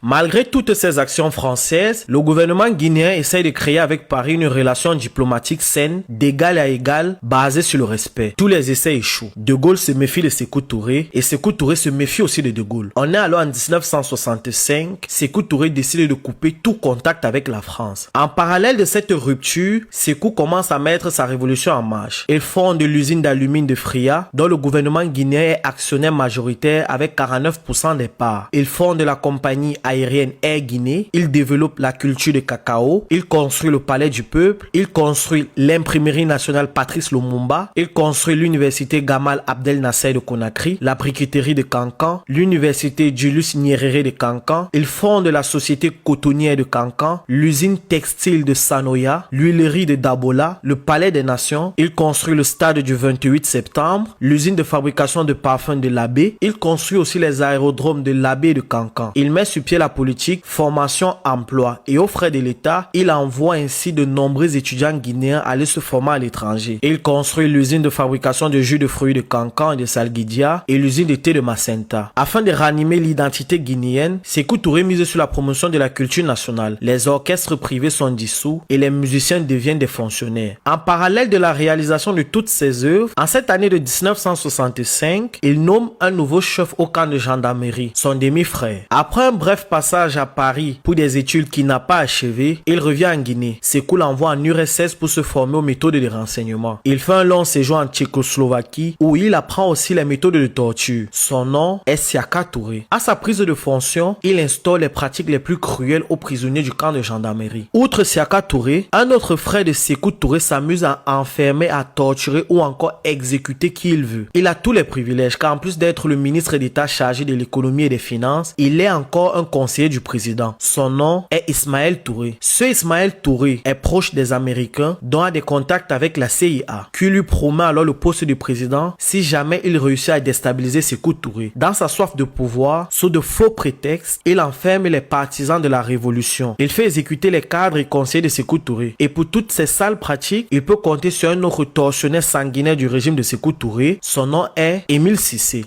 S3: Malgré toutes ces actions françaises, le gouvernement guinéen essaye de créer avec Paris une relation diplomatique saine, d'égal à égal, basée sur le respect. Tous les essais échouent. De Gaulle se méfie de Sékou Touré et Sékou Touré se méfie aussi de Gaulle. On est alors en 1965, Sékou Touré décide de couper tout contact avec la France. En parallèle de cette rupture, Sékou commence à mettre sa révolution en marche. Il fonde l'usine d'alumine de Fria, dont le gouvernement guinéen est actionnaire majoritaire avec 49% des parts. Il fonde la compagnie aérienne Air Guinée. Il développe la culture de cacao. Il construit le palais du peuple. Il construit l'imprimerie nationale Patrice Lumumba. Il construit l'université Gamal Abdel Nasser de Conakry, la briqueterie de Cancan, l'université Julius Nyerere de Cancan. Il fonde la société cotonnière de Cancan, l'usine textile de Sanoya, l'huilerie de Dabola, le palais des nations. Il construit le stade du 28 septembre, l'usine de fabrication de parfums de l'Abbé. Il construit aussi les aérodromes de l'Abbé et de Cancan. Il met sur pied la politique, formation, emploi et aux frais de l'État, il envoie ainsi de nombreux étudiants guinéens aller se former à l'étranger. Il construit l'usine de fabrication de jus de fruits de Cancan et de Salguidia et l'usine de thé de Macenta. Afin de ranimer l'identité guinéenne, Sékou Touré mise sur la promotion de la culture nationale. Les orchestres privés sont dissous et les musiciens deviennent des fonctionnaires. En parallèle de la réalisation de toutes ces œuvres, en cette année de 1965, il nomme un nouveau chef au camp de gendarmerie, son demi-frère. Après un bref passage à Paris pour des études qu'il n'a pas achevées, il revient en Guinée. Sékou l'envoie en URSS pour se former aux méthodes de renseignement. Il fait un long séjour en Tchécoslovaquie où il apprend aussi les méthodes de torture. Son nom est Siaka Touré. À sa prise de fonction, il instaure les pratiques les plus cruelles aux prisonniers du camp de gendarmerie. Outre Siaka Touré, un autre frère de Sékou Touré s'amuse à enfermer, à torturer ou encore exécuter qui il veut. Il a tous les privilèges car en plus d'être le ministre d'État chargé de l'économie et des finances, il est encore un conseiller du président. Son nom est Ismaël Touré. Ce Ismaël Touré est proche des Américains dont a des contacts avec la CIA, qui lui promet alors le poste de président si jamais il réussit à déstabiliser Sékou Touré. Dans sa soif de pouvoir, sous de faux prétextes, il enferme les partisans de la révolution. Il fait exécuter les cadres et conseillers de Sékou Touré. Et pour toutes ces sales pratiques, il peut compter sur un autre tortionnaire sanguinaire du régime de Sékou Touré. Son nom est Émile Cissé.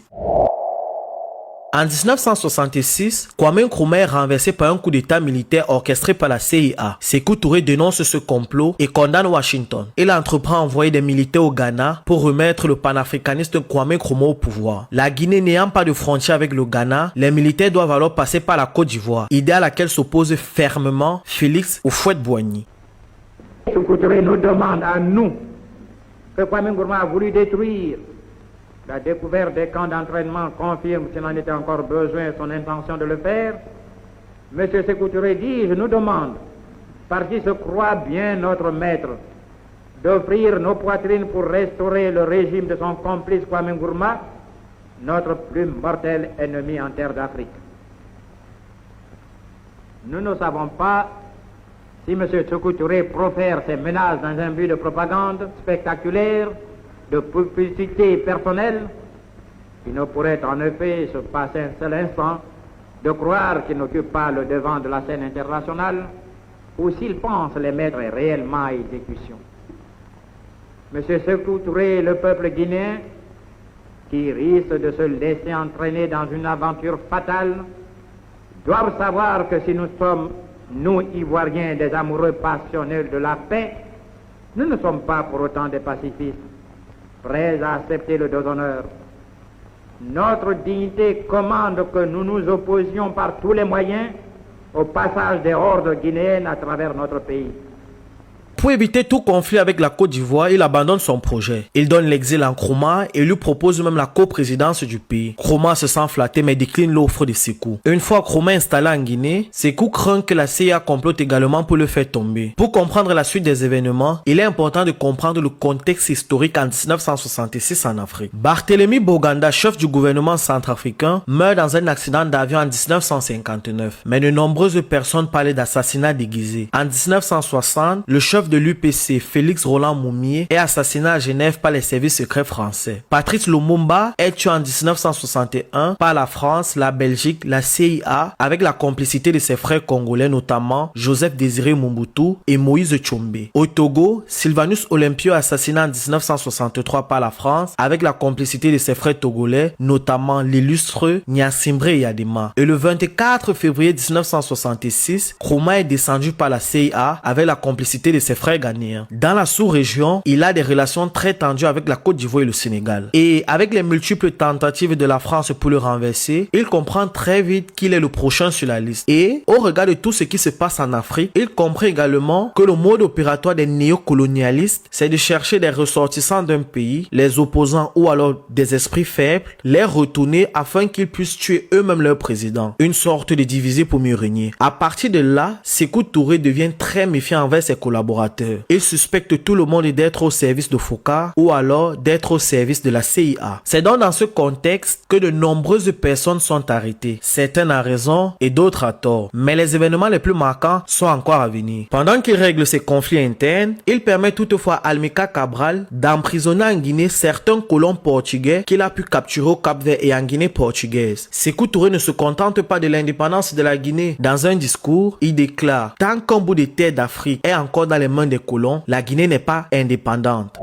S3: En 1966, Kwame Nkrumah est renversé par un coup d'état militaire orchestré par la CIA. Sékou Touré dénonce ce complot et condamne Washington. Il entreprend à envoyer des militaires au Ghana pour remettre le panafricaniste Kwame Nkrumah au pouvoir. La Guinée n'ayant pas de frontière avec le Ghana, les militaires doivent alors passer par la Côte d'Ivoire, idée à laquelle s'oppose fermement Félix Houphouët-Boigny.
S19: Sékou Touré nous demande à nous que Kwame Nkrumah a voulu détruire. La découverte des camps d'entraînement confirme, s'il en était encore besoin, son intention de le faire. Monsieur Sékou Touré dit, je nous demande, par qui se croit bien notre maître, d'offrir nos poitrines pour restaurer le régime de son complice Kwame Nkrumah, notre plus mortel ennemi en terre d'Afrique. Nous ne savons pas si M. Sékou Touré profère ces menaces dans un but de propagande spectaculaire, de publicité personnelle, il ne pourrait en effet se passer un seul instant de croire qu'il n'occupe pas le devant de la scène internationale ou s'il pense les mettre réellement à exécution. M. Sékou Touré et le peuple guinéen, qui risque de se laisser entraîner dans une aventure fatale, doivent savoir que si nous sommes, nous Ivoiriens, des amoureux passionnels de la paix, nous ne sommes pas pour autant des pacifistes, prêts à accepter le déshonneur. Notre dignité commande que nous nous opposions par tous les moyens au passage des hordes guinéennes à travers notre pays.
S3: Pour éviter tout conflit avec la Côte d'Ivoire, il abandonne son projet. Il donne l'exil à Nkrumah et lui propose même la coprésidence du pays. Nkrumah se sent flatté mais décline l'offre de Sékou. Une fois Nkrumah installé en Guinée, Sékou craint que la CIA complote également pour le faire tomber. Pour comprendre la suite des événements, il est important de comprendre le contexte historique en 1966 en Afrique. Barthélemy Boganda, chef du gouvernement centrafricain, meurt dans un accident d'avion en 1959. Mais de nombreuses personnes parlaient d'assassinat déguisé. En 1960, le chef chef de l'UPC, Félix Roland Moumié, est assassiné à Genève par les services secrets français. Patrice Lumumba est tué en 1961 par la France, la Belgique, la CIA, avec la complicité de ses frères congolais, notamment Joseph Désiré Mobutu et Moïse Tshombe. Au Togo, Sylvanus Olympio est assassiné en 1963 par la France, avec la complicité de ses frères togolais, notamment l'illustre Gnassingbé Eyadema. Et le 24 février 1966, Nkrumah est descendu par la CIA avec la complicité de ses frères ghanéens. Dans la sous-région, il a des relations très tendues avec la Côte d'Ivoire et le Sénégal. Et avec les multiples tentatives de la France pour le renverser, il comprend très vite qu'il est le prochain sur la liste. Et au regard de tout ce qui se passe en Afrique, il comprend également que le mode opératoire des néocolonialistes, c'est de chercher des ressortissants d'un pays, les opposants ou alors des esprits faibles, les retourner afin qu'ils puissent tuer eux-mêmes leur président. Une sorte de diviser pour mieux régner. À partir de là, Sékou Touré devient très méfiant envers ses collaborateurs. Il suspecte tout le monde d'être au service de Foka ou alors d'être au service de la CIA. C'est donc dans ce contexte que de nombreuses personnes sont arrêtées. Certaines à raison et d'autres à tort. Mais les événements les plus marquants sont encore à venir. Pendant qu'il règle ses conflits internes, il permet toutefois à Almika Cabral d'emprisonner en Guinée certains colons portugais qu'il a pu capturer au Cap-Vert et en Guinée portugaise. Sékou Touré ne se contente pas de l'indépendance de la Guinée. Dans un discours, il déclare « Tant qu'un bout de terre d'Afrique est encore dans les mains des colons, la Guinée n'est pas indépendante. »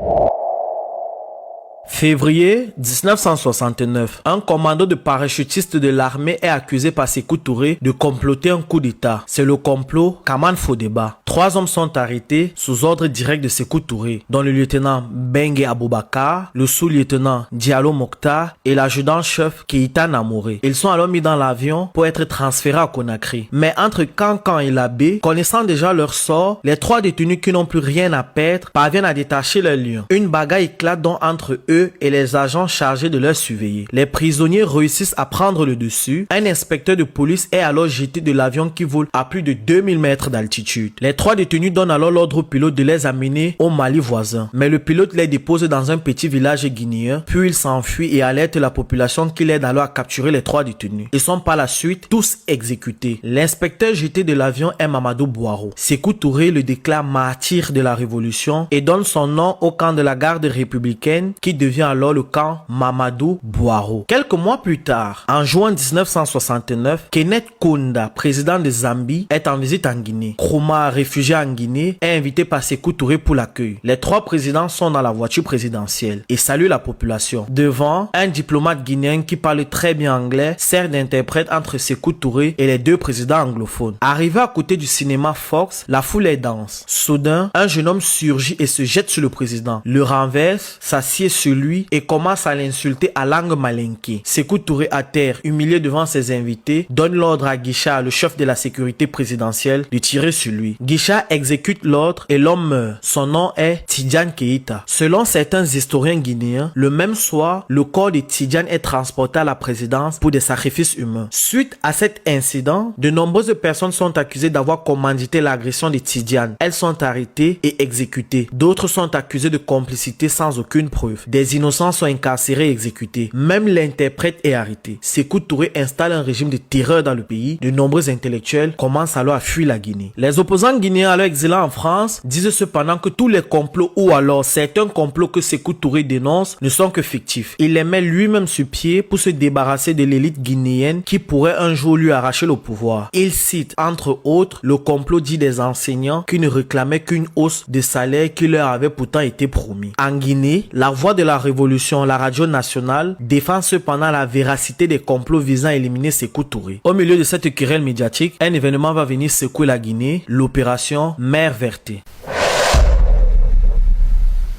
S3: Février 1969, un commando de parachutistes de l'armée est accusé par Sékou Touré de comploter un coup d'État. C'est le complot Kaman Fodeba. 3 hommes sont arrêtés sous ordre direct de Sékou Touré, dont le lieutenant Bengue Aboubakar, le sous-lieutenant Diallo Mokhtar et l'adjudant-chef Keïta Namouré. Ils sont alors mis dans l'avion pour être transférés à Conakry. Mais entre Cancan et Labé, connaissant déjà leur sort, les 3 détenus qui n'ont plus rien à perdre parviennent à détacher leurs liens. Une bagarre éclate donc entre eux et les agents chargés de leur surveiller. Les prisonniers réussissent à prendre le dessus. Un inspecteur de police est alors jeté de l'avion qui vole à plus de 2000 mètres d'altitude. Les 3 détenus donnent alors l'ordre au pilote de les amener au Mali voisin. Mais le pilote les dépose dans un petit village guinéen, puis il s'enfuit et alerte la population qui l'aide alors à capturer les 3 détenus. Ils sont par la suite tous exécutés. L'inspecteur jeté de l'avion est Mamadou Boiro. Sékou Touré le déclare martyr de la révolution et donne son nom au camp de la garde républicaine qui devient alors le camp Mamadou Boiro. Quelques mois plus tard, en juin 1969, Kenneth Kaunda, président de Zambie, est en visite en Guinée. Nkrumah, réfugié en Guinée, est invité par Sékou Touré pour l'accueil. Les 3 présidents sont dans la voiture présidentielle et saluent la population. Devant, un diplomate guinéen qui parle très bien anglais sert d'interprète entre Sékou Touré et les 2 présidents anglophones. Arrivé à côté du cinéma Fox, la foule est dense. Soudain, un jeune homme surgit et se jette sur le président, le renverse, s'assied sur lui et commence à l'insulter à langue malinké. Sékou Touré à terre, humilié devant ses invités, donne l'ordre à Guicha, le chef de la sécurité présidentielle, de tirer sur lui. Guicha exécute l'ordre et l'homme meurt. Son nom est Tidiane Keïta. Selon certains historiens guinéens, le même soir, le corps de Tidiane est transporté à la présidence pour des sacrifices humains. Suite à cet incident, de nombreuses personnes sont accusées d'avoir commandité l'agression de Tidiane. Elles sont arrêtées et exécutées. D'autres sont accusées de complicité sans aucune preuve. Des innocents sont incarcérés et exécutés. Même l'interprète est arrêté. Sékou Touré installe un régime de terreur dans le pays. De nombreux intellectuels commencent alors à fuir la Guinée. Les opposants guinéens alors exilés en France disent cependant que tous les complots ou alors certains complots que Sékou Touré dénonce ne sont que fictifs. Il les met lui-même sur pied pour se débarrasser de l'élite guinéenne qui pourrait un jour lui arracher le pouvoir. Il cite entre autres le complot dit des enseignants qui ne réclamaient qu'une hausse de salaire qui leur avait pourtant été promis. En Guinée, la voix de la révolution, la radio nationale, défend cependant la véracité des complots visant à éliminer Sékou Touré. Au milieu de cette querelle médiatique, un événement va venir secouer la Guinée, l'opération Mer Verte.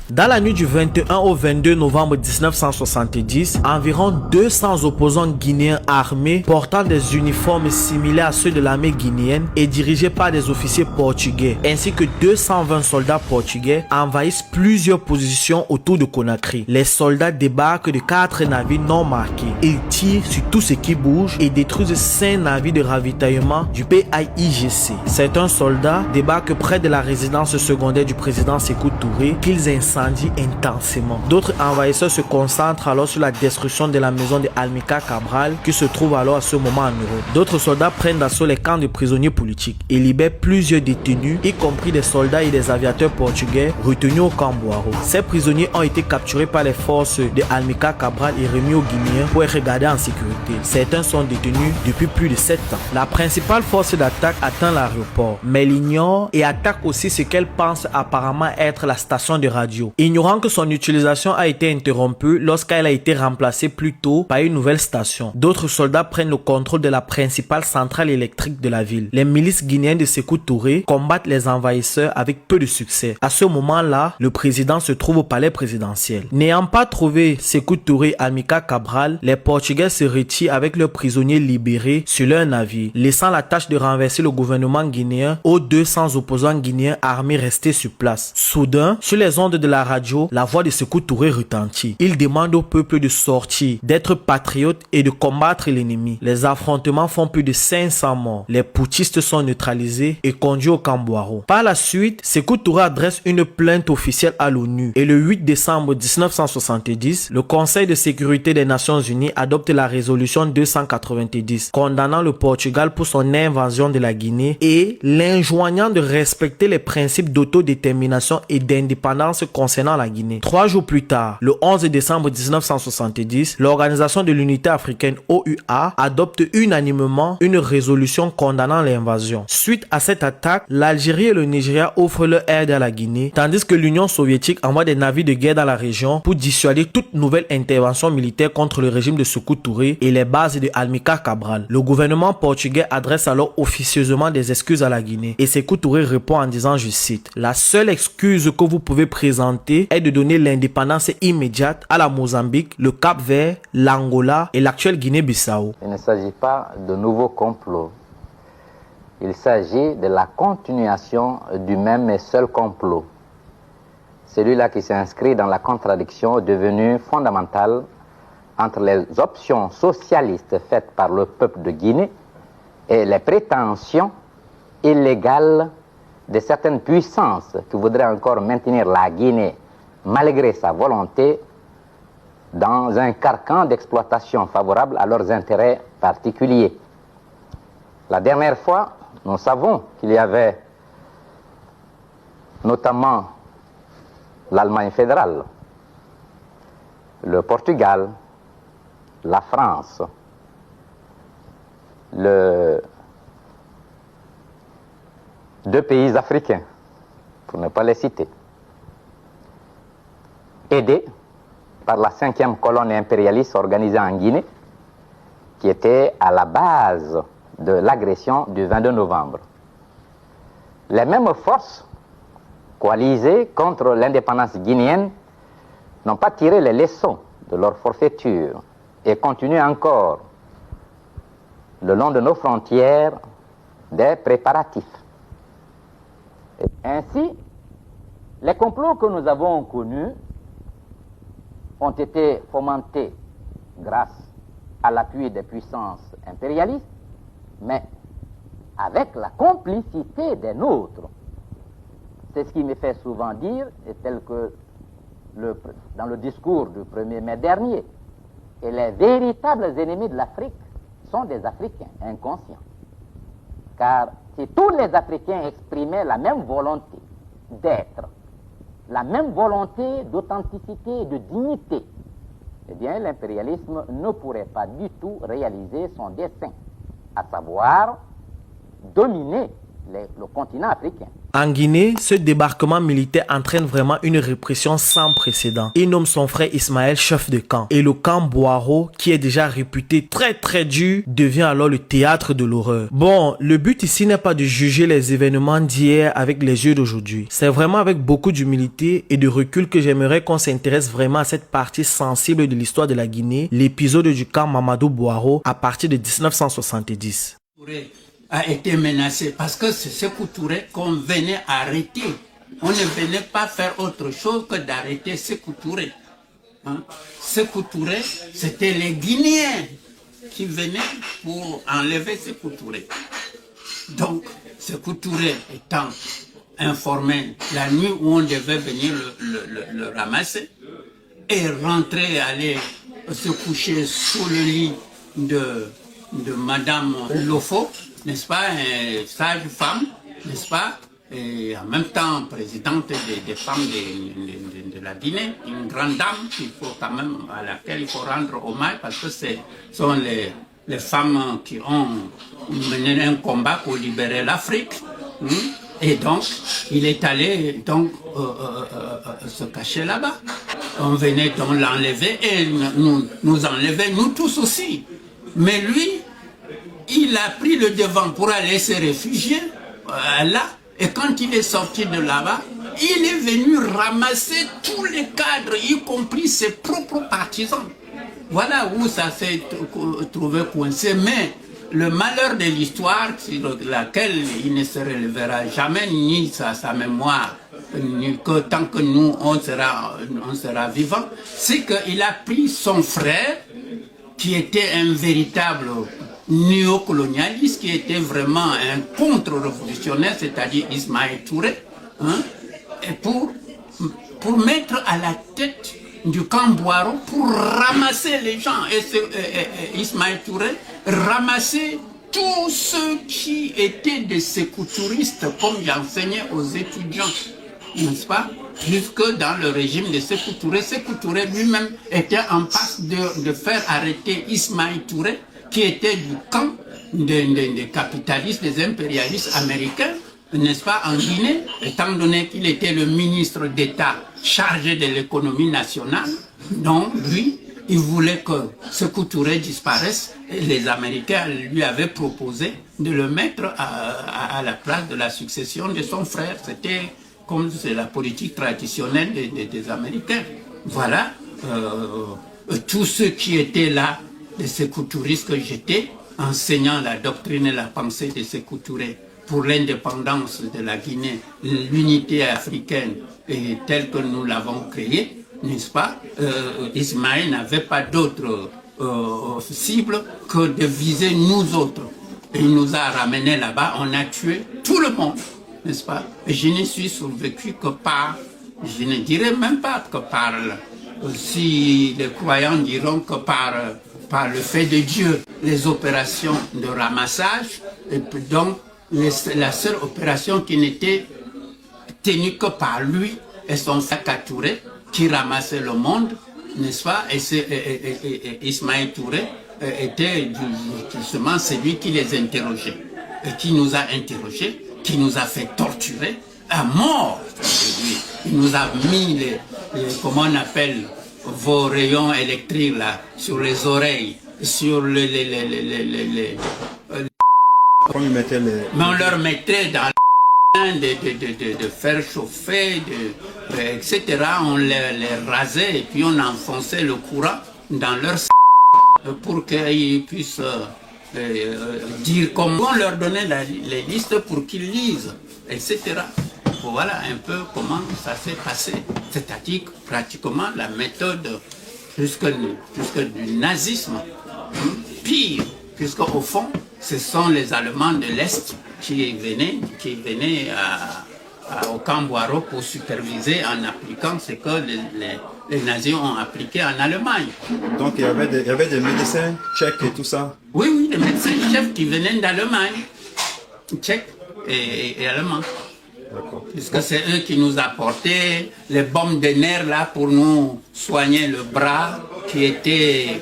S3: Dans la nuit du 21 au 22 novembre 1970, environ 200 opposants guinéens armés portant des uniformes similaires à ceux de l'armée guinéenne et dirigés par des officiers portugais, ainsi que 220 soldats portugais envahissent plusieurs positions autour de Conakry. Les soldats débarquent de 4 navires non marqués. Ils tirent sur tout ce qui bouge et détruisent 5 navires de ravitaillement du PAIGC. Certains soldats débarquent près de la résidence secondaire du président Sékou Touré qu'ils installent s'incendia intensément. D'autres envahisseurs se concentrent alors sur la destruction de la maison de Amilcar Cabral qui se trouve alors à ce moment en Europe. D'autres soldats prennent d'assaut les camps de prisonniers politiques et libèrent plusieurs détenus, y compris des soldats et des aviateurs portugais retenus au camp Boiro. Ces prisonniers ont été capturés par les forces de Amilcar Cabral et remis aux Guinéens pour être gardés en sécurité. Certains sont détenus depuis plus de 7 ans. La principale force d'attaque atteint l'aéroport, mais l'ignore et attaque aussi ce qu'elle pense apparemment être la station de radio, ignorant que son utilisation a été interrompue lorsqu'elle a été remplacée plus tôt par une nouvelle station. D'autres soldats prennent le contrôle de la principale centrale électrique de la ville. Les milices guinéennes de Sékou Touré combattent les envahisseurs avec peu de succès. À ce moment-là, le président se trouve au palais présidentiel. N'ayant pas trouvé Sékou Touré et Amilcar Cabral, les Portugais se retirent avec leurs prisonniers libérés sur leur navire, laissant la tâche de renverser le gouvernement guinéen aux 200 opposants guinéens armés restés sur place. Soudain, sur les ondes de la radio, la voix de Sékou Touré retentit. Il demande au peuple de sortir, d'être patriote et de combattre l'ennemi. Les affrontements font plus de 500 morts. Les putschistes sont neutralisés et conduits au camp Boiro. Par la suite, Sékou Touré adresse une plainte officielle à l'ONU et le 8 décembre 1970, le Conseil de sécurité des Nations Unies adopte la résolution 290 condamnant le Portugal pour son invasion de la Guinée et l'enjoignant de respecter les principes d'autodétermination et d'indépendance concernant la Guinée. 3 jours plus tard, le 11 décembre 1970, l'Organisation de l'Unité africaine OUA adopte unanimement une résolution condamnant l'invasion. Suite à cette attaque, l'Algérie et le Nigeria offrent leur aide à la Guinée, tandis que l'Union soviétique envoie des navires de guerre dans la région pour dissuader toute nouvelle intervention militaire contre le régime de Sékou Touré et les bases de Amilcar Cabral. Le gouvernement portugais adresse alors officieusement des excuses à la Guinée et Sékou Touré répond en disant, je cite, « La seule excuse que vous pouvez présenter est de donner l'indépendance immédiate à la Mozambique, le Cap-Vert, l'Angola et l'actuelle Guinée-Bissau. »
S1: Il ne s'agit pas de nouveaux complots. Il s'agit de la continuation du même et seul complot. Celui-là qui s'inscrit dans la contradiction devenue fondamentale entre les options socialistes faites par le peuple de Guinée et les prétentions illégales de certaines puissances qui voudraient encore maintenir la Guinée, malgré sa volonté, dans un carcan d'exploitation favorable à leurs intérêts particuliers. La dernière fois, nous savons qu'il y avait notamment l'Allemagne fédérale, le Portugal, la France, deux pays africains, pour ne pas les citer, aidés par la 5e colonne impérialiste organisée en Guinée, qui était à la base de l'agression du 22 novembre. Les mêmes forces coalisées contre l'indépendance guinéenne n'ont pas tiré les leçons de leur forfaiture et continuent encore le long de nos frontières des préparatifs. Et ainsi, les complots que nous avons connus ont été fomentés grâce à l'appui des puissances impérialistes, mais avec la complicité des nôtres. C'est ce qui me fait souvent dire, et tel que dans le discours du 1er mai dernier, et les véritables ennemis de l'Afrique sont des Africains inconscients. Car si tous les Africains exprimaient la même volonté d'être, la même volonté d'authenticité et de dignité, eh bien l'impérialisme ne pourrait pas du tout réaliser son dessein, à savoir dominer le continent africain.
S3: En Guinée, ce débarquement militaire entraîne vraiment une répression sans précédent. Il nomme son frère Ismaël chef de camp. Et le camp Boiro, qui est déjà réputé très dur, devient alors le théâtre de l'horreur. Bon, le but ici n'est pas de juger les événements d'hier avec les yeux d'aujourd'hui. C'est vraiment avec beaucoup d'humilité et de recul que j'aimerais qu'on s'intéresse vraiment à cette partie sensible de l'histoire de la Guinée, l'épisode du camp Mamadou Boiro à partir de 1970.
S20: A été menacé parce que c'est Sékou Touré qu'on venait arrêter. On ne venait pas faire autre chose que d'arrêter Sékou Touré. Sékou Touré, c'était les Guinéens qui venaient pour enlever Sékou Touré. Donc, Sékou Touré étant informé la nuit où on devait venir le ramasser et rentrer, aller se coucher sous le lit de Madame Lofo, n'est-ce pas, une sage femme, n'est-ce pas, et en même temps présidente des femmes de la Guinée, une grande dame qu'il faut quand même, à laquelle il faut rendre hommage parce que ce sont les femmes qui ont mené un combat pour libérer l'Afrique. Et donc, il est allé donc se cacher là-bas. On venait donc l'enlever et nous enlever, nous tous aussi. Mais lui, il a pris le devant pour aller se réfugier là. Et quand il est sorti de là-bas, il est venu ramasser tous les cadres, y compris ses propres partisans. Voilà où ça s'est trouvé coincé. Mais le malheur de l'histoire, sur laquelle il ne se relèvera jamais, ni sa mémoire, ni que tant que nous, on sera vivants, c'est qu'il a pris son frère, qui était un véritable néocolonialiste, qui était vraiment un contre-révolutionnaire, c'est-à-dire Ismaël Touré, et pour mettre à la tête du camp Boiro pour ramasser les gens. Et Ismaël Touré ramassait tous ceux qui étaient des sécoutouristes, comme j'enseignais aux étudiants, n'est-ce pas? Jusque dans le régime de Sékou Touré. Sékou Touré lui-même était en passe de faire arrêter Ismaël Touré, qui était du camp des capitalistes, des impérialistes américains, n'est-ce pas, en Guinée, étant donné qu'il était le ministre d'État chargé de l'économie nationale. Donc, lui, il voulait que Sékou Touré disparaisse et les Américains lui avaient proposé de le mettre à la place de la succession de son frère. C'était comme c'est la politique traditionnelle des Américains. Voilà, tous ceux qui étaient là, les Sékou touristes que j'étais, enseignant la doctrine et la pensée de Sékou Touré pour l'indépendance de la Guinée, l'unité africaine et telle que nous l'avons créée, n'est-ce pas, Ismaël n'avait pas d'autre cible que de viser nous autres. Et il nous a ramenés là-bas, on a tué tout le monde, n'est-ce pas? Et je ne suis survécu que par, je ne dirais même pas que par, si les croyants diront que par le fait de Dieu, les opérations de ramassage, et puis donc la seule opération qui n'était tenue que par lui et son frère Touré, qui ramassait le monde, n'est-ce pas? Et Ismaël Touré était justement celui qui les interrogeait, et qui nous a interrogés, qui nous a fait torturer à mort. Il nous a mis comment on appelle, vos rayons électriques là, sur les oreilles, sur mais on leur mettait dans de faire chauffer, etc. On les rasait et puis on enfonçait le courant dans leur pour qu'ils puissent dire comment. On leur donnait les listes pour qu'ils lisent, etc. Voilà un peu comment ça s'est passé. C'est-à-dire pratiquement la méthode jusque du nazisme. Pire, puisqu'au fond, ce sont les Allemands de l'Est qui venaient au camp Boiro pour superviser en appliquant ce que les nazis ont appliqué en Allemagne.
S21: Donc il y avait des médecins tchèques et tout ça?
S20: Oui, des médecins chefs qui venaient d'Allemagne, tchèques et allemands. Puisque c'est eux qui nous apportaient les bombes de nerfs là pour nous soigner le bras qui était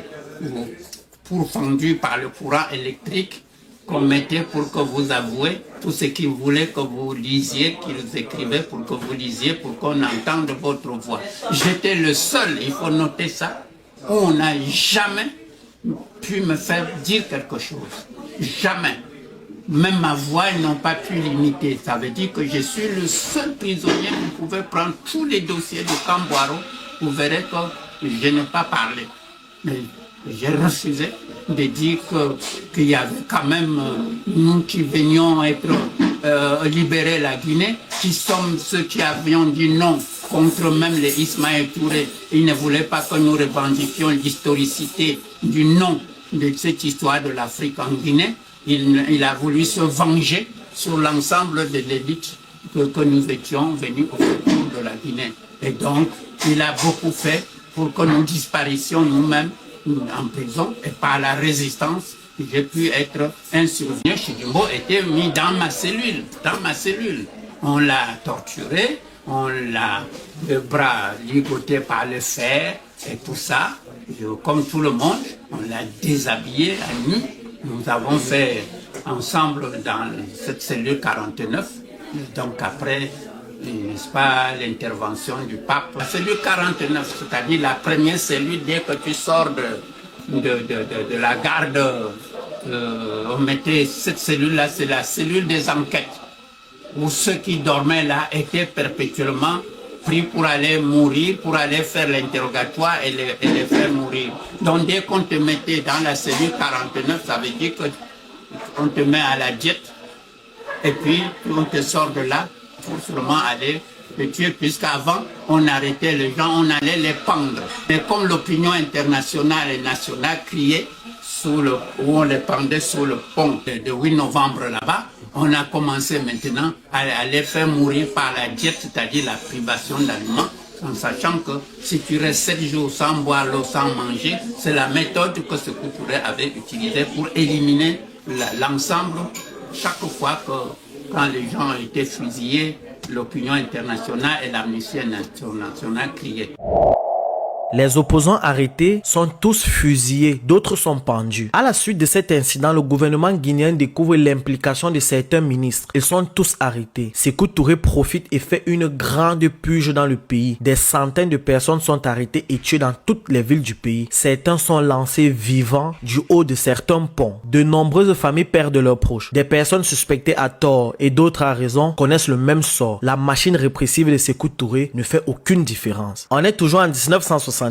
S20: pourfendu par le courant électrique qu'on mettait pour que vous avouiez tout ce qu'ils voulaient que vous lisiez, qu'ils écrivaient pour que vous lisiez, pour qu'on entende votre voix. J'étais le seul, il faut noter ça, où on n'a jamais pu me faire dire quelque chose. Jamais. Même ma voix, ils n'ont pas pu l'imiter. Ça veut dire que je suis le seul prisonnier qui pouvait prendre tous les dossiers de camp Boiro. Vous verrez que je n'ai pas parlé. Mais j'ai refusé de dire qu'il y avait quand même nous qui venions être libérer la Guinée, qui sommes ceux qui avions dit non contre même les Ismaël Touré. Ils ne voulaient pas que nous revendiquions l'historicité du nom de cette histoire de l'Afrique en Guinée. Il a voulu se venger sur l'ensemble de l'élite que nous étions venus au secours de la Guinée. Et donc, il a beaucoup fait pour que nous disparissions nous-mêmes en prison et par la résistance, j'ai pu être un survivant. Chidimbo était mis dans ma cellule, On l'a torturé, on l'a le bras ligoté par le fer et tout ça. Comme tout le monde, on l'a déshabillé à nu. Nous avons fait ensemble dans cette cellule 49. Donc après, n'est-ce pas, l'intervention du pape. La cellule 49, c'est-à-dire la première cellule, dès que tu sors de la garde, on mettait cette cellule-là, c'est la cellule des enquêtes, où ceux qui dormaient là étaient perpétuellement pris pour aller mourir, pour aller faire l'interrogatoire et les faire mourir. Donc dès qu'on te mettait dans la cellule 49, ça veut dire qu'on te met à la diète, et puis on te sort de là pour seulement aller te tuer, puisqu'avant on arrêtait les gens, on allait les pendre. Mais comme l'opinion internationale et nationale criait, où on les pendait sous le pont de 8 novembre là-bas, on a commencé maintenant à les faire mourir par la diète, c'est-à-dire la privation d'aliments, en sachant que si tu restes 7 jours sans boire l'eau, sans manger, c'est la méthode que Sékou Touré avait utilisée pour éliminer l'ensemble. Chaque fois quand les gens étaient fusillés, l'opinion internationale et l'Amnesty internationale criaient.
S3: Les opposants arrêtés sont tous fusillés, d'autres sont pendus. À la suite de cet incident, le gouvernement guinéen découvre l'implication de certains ministres. Ils sont tous arrêtés. Sékou Touré profite et fait une grande purge dans le pays. Des centaines de personnes sont arrêtées et tuées dans toutes les villes du pays. Certains sont lancés vivants du haut de certains ponts. De nombreuses familles perdent leurs proches. Des personnes suspectées à tort et d'autres à raison connaissent le même sort. La machine répressive de Sékou Touré ne fait aucune différence. On est toujours en 1970.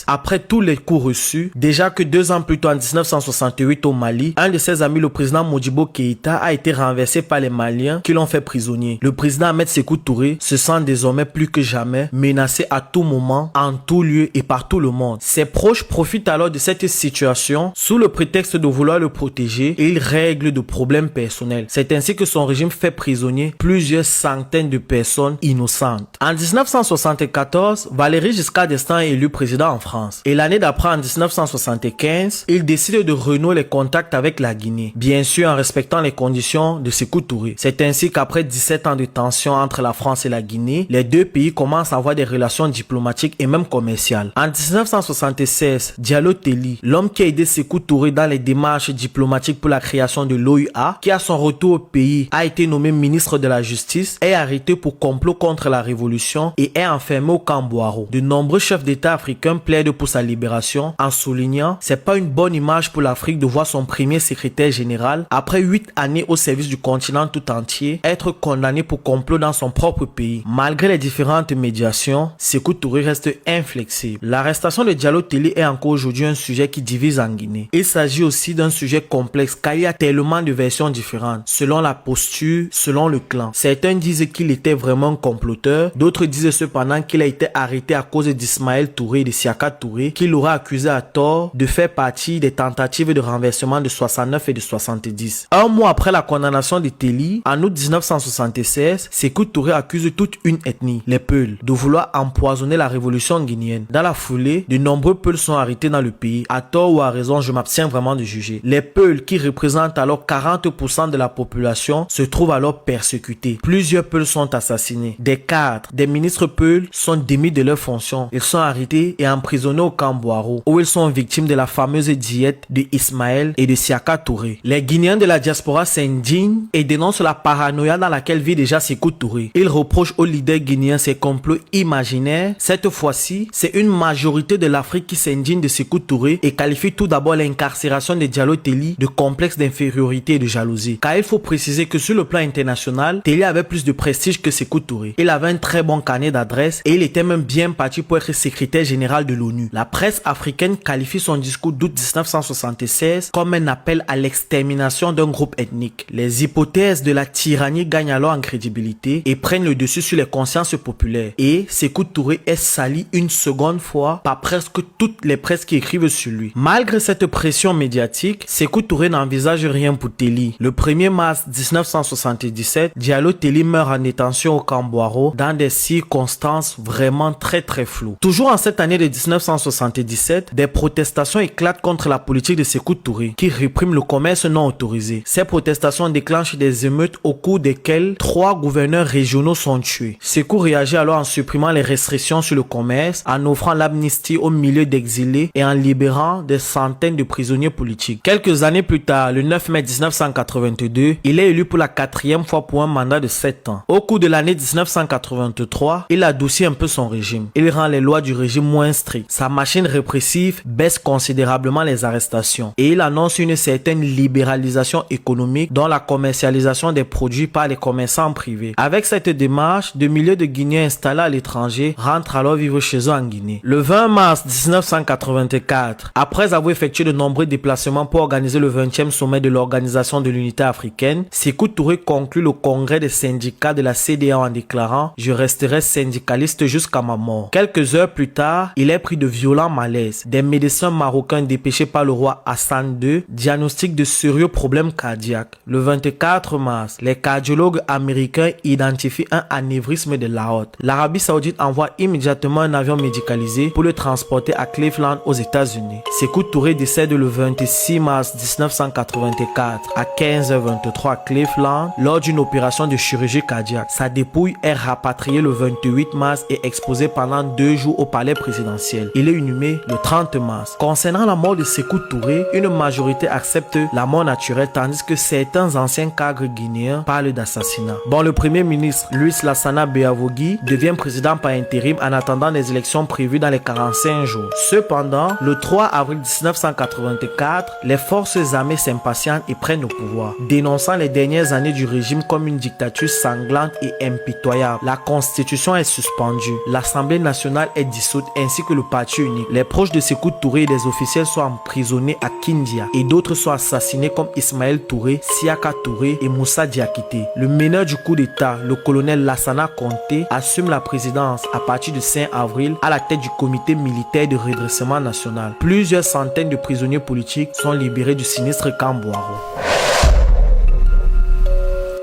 S3: Après tous les coups reçus, déjà que 2 ans plus tôt en 1968 au Mali, un de ses amis, le président Modibo Keïta, a été renversé par les Maliens qui l'ont fait prisonnier. Le président Ahmed Sékou Touré se sent désormais plus que jamais menacé à tout moment, en tout lieu et par tout le monde. Ses proches profitent alors de cette situation sous le prétexte de vouloir le protéger et ils règlent de problèmes personnels. C'est ainsi que son régime fait prisonnier plusieurs centaines de personnes innocentes. En 1974, Valéry Giscard d'Estaing est élu président en France. Et l'année d'après, en 1975, il décide de renouer les contacts avec la Guinée, bien sûr en respectant les conditions de Sékou Touré. C'est ainsi qu'après 17 ans de tension entre la France et la Guinée, les deux pays commencent à avoir des relations diplomatiques et même commerciales. En 1976, Diallo Telli, l'homme qui a aidé Sékou Touré dans les démarches diplomatiques pour la création de l'OUA, qui à son retour au pays a été nommé ministre de la Justice, est arrêté pour complot contre la révolution et est enfermé au camp Boiro. De nombreux chefs d'État africain plaide pour sa libération en soulignant c'est pas une bonne image pour l'Afrique de voir son premier secrétaire général, après 8 années au service du continent tout entier, être condamné pour complot dans son propre pays. Malgré les différentes médiations, Sékou Touré reste inflexible. L'arrestation de Diallo Telli est encore aujourd'hui un sujet qui divise en Guinée. Il s'agit aussi d'un sujet complexe car il y a tellement de versions différentes, selon la posture, selon le clan. Certains disent qu'il était vraiment un comploteur, d'autres disent cependant qu'il a été arrêté à cause d'Ismaël Touré et de Siaka Touré, qui l'aura accusé à tort de faire partie des tentatives de renversement de 69 et de 70. Un mois après la condamnation de Telli, en août 1976, Sékou Touré accuse toute une ethnie, les Peuls, de vouloir empoisonner la révolution guinéenne. Dans la foulée, de nombreux Peuls sont arrêtés dans le pays, à tort ou à raison, je m'abstiens vraiment de juger. Les Peuls, qui représentent alors 40% de la population, se trouvent alors persécutés. Plusieurs Peuls sont assassinés. Des cadres, des ministres Peuls sont démis de leurs fonctions. Ils sont arrêtés et emprisonnés au camp Boiro, où ils sont victimes de la fameuse diète de Ismaël et de Siaka Touré. Les Guinéens de la diaspora s'indignent et dénoncent la paranoïa dans laquelle vit déjà Sékou Touré. Ils reprochent aux leaders guinéens ces complots imaginaires. Cette fois-ci, c'est une majorité de l'Afrique qui s'indigne de Sékou Touré et qualifie tout d'abord l'incarcération de Diallo Telli de complexe d'infériorité et de jalousie. Car il faut préciser que sur le plan international, Telli avait plus de prestige que Sékou Touré. Il avait un très bon carnet d'adresses et il était même bien parti pour être secrétaire général de l'ONU. La presse africaine qualifie son discours d'août 1976 comme un appel à l'extermination d'un groupe ethnique. Les hypothèses de la tyrannie gagnent alors en crédibilité et prennent le dessus sur les consciences populaires. Et Sékou Touré est sali une seconde fois par presque toutes les presses qui écrivent sur lui. Malgré cette pression médiatique, Sékou Touré n'envisage rien pour Téli. Le 1er mars 1977, Diallo Téli meurt en détention au camp Boiro dans des circonstances vraiment très floues. Toujours en cette année de 1977, des protestations éclatent contre la politique de Sékou Touré qui réprime le commerce non autorisé. Ces protestations déclenchent des émeutes au cours desquelles 3 gouverneurs régionaux sont tués. Sékou réagit alors en supprimant les restrictions sur le commerce, en offrant l'amnistie aux milliers d'exilés et en libérant des centaines de prisonniers politiques. Quelques années plus tard, le 9 mai 1982, il est élu pour la 4e fois pour un mandat de 7 ans. Au cours de l'année 1983, il adoucit un peu son régime. Il rend les lois du régime moins strictes. Sa machine répressive baisse considérablement les arrestations et il annonce une certaine libéralisation économique dont la commercialisation des produits par les commerçants privés. Avec cette démarche, de milliers de Guinéens installés à l'étranger rentrent alors vivre chez eux en Guinée. Le 20 mars 1984, après avoir effectué de nombreux déplacements pour organiser le 20e sommet de l'Organisation de l'Unité africaine, Sékou Touré conclut le congrès des syndicats de la CEDEAO en déclarant « Je resterai syndicaliste jusqu'à ma mort ». Quelques heures plus tard, il est pris de violents malaises. Des médecins marocains dépêchés par le roi Hassan II diagnostiquent de sérieux problèmes cardiaques. Le 24 mars, les cardiologues américains identifient un anévrisme de l'aorte. L'Arabie Saoudite envoie immédiatement un avion médicalisé pour le transporter à Cleveland aux États-Unis. Sékou Touré décède le 26 mars 1984 à 15h23 à Cleveland lors d'une opération de chirurgie cardiaque. Sa dépouille est rapatriée le 28 mars et exposée pendant 2 jours au palais présidentiel. Il est inhumé le 30 mars. Concernant la mort de Sékou Touré, une majorité accepte la mort naturelle tandis que certains anciens cadres guinéens parlent d'assassinat. Bon, le premier ministre Louis Lassana Béavogui devient président par intérim en attendant les élections prévues dans les 45 jours. Cependant, le 3 avril 1984, les forces armées s'impatientent et prennent le pouvoir, dénonçant les dernières années du régime comme une dictature sanglante et impitoyable. La constitution est suspendue, l'Assemblée nationale est dissoute ainsi que le parti unique. Les proches de Sékou Touré et des officiels sont emprisonnés à Kindia et d'autres sont assassinés comme Ismaël Touré, Siaka Touré et Moussa Diakité. Le meneur du coup d'état, le colonel Lassana Conté, assume la présidence à partir du 5 avril à la tête du comité militaire de redressement national. Plusieurs centaines de prisonniers politiques sont libérés du sinistre camp Boiro.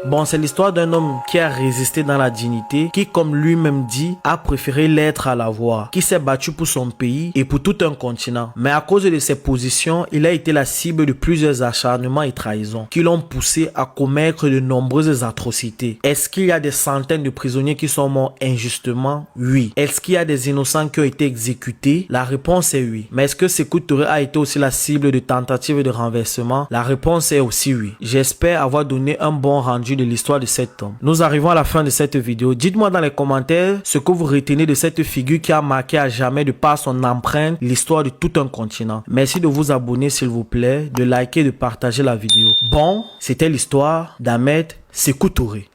S3: Bon, c'est l'histoire d'un homme qui a résisté dans la dignité, qui, comme lui-même dit, a préféré l'être à l'avoir, qui s'est battu pour son pays et pour tout un continent. Mais à cause de ses positions, il a été la cible de plusieurs acharnements et trahisons qui l'ont poussé à commettre de nombreuses atrocités. Est-ce qu'il y a des centaines de prisonniers qui sont morts injustement? Oui. Est-ce qu'il y a des innocents qui ont été exécutés? La réponse est oui. Mais est-ce que Sékou Touré a été aussi la cible de tentatives de renversement? La réponse est aussi oui. J'espère avoir donné un bon rendu de l'histoire de cet homme. Nous arrivons à la fin de cette vidéo. Dites-moi dans les commentaires ce que vous retenez de cette figure qui a marqué à jamais de par son empreinte l'histoire de tout un continent. Merci de vous abonner s'il vous plaît, de liker et de partager la vidéo. Bon, c'était l'histoire d'Ahmed Sékou Touré.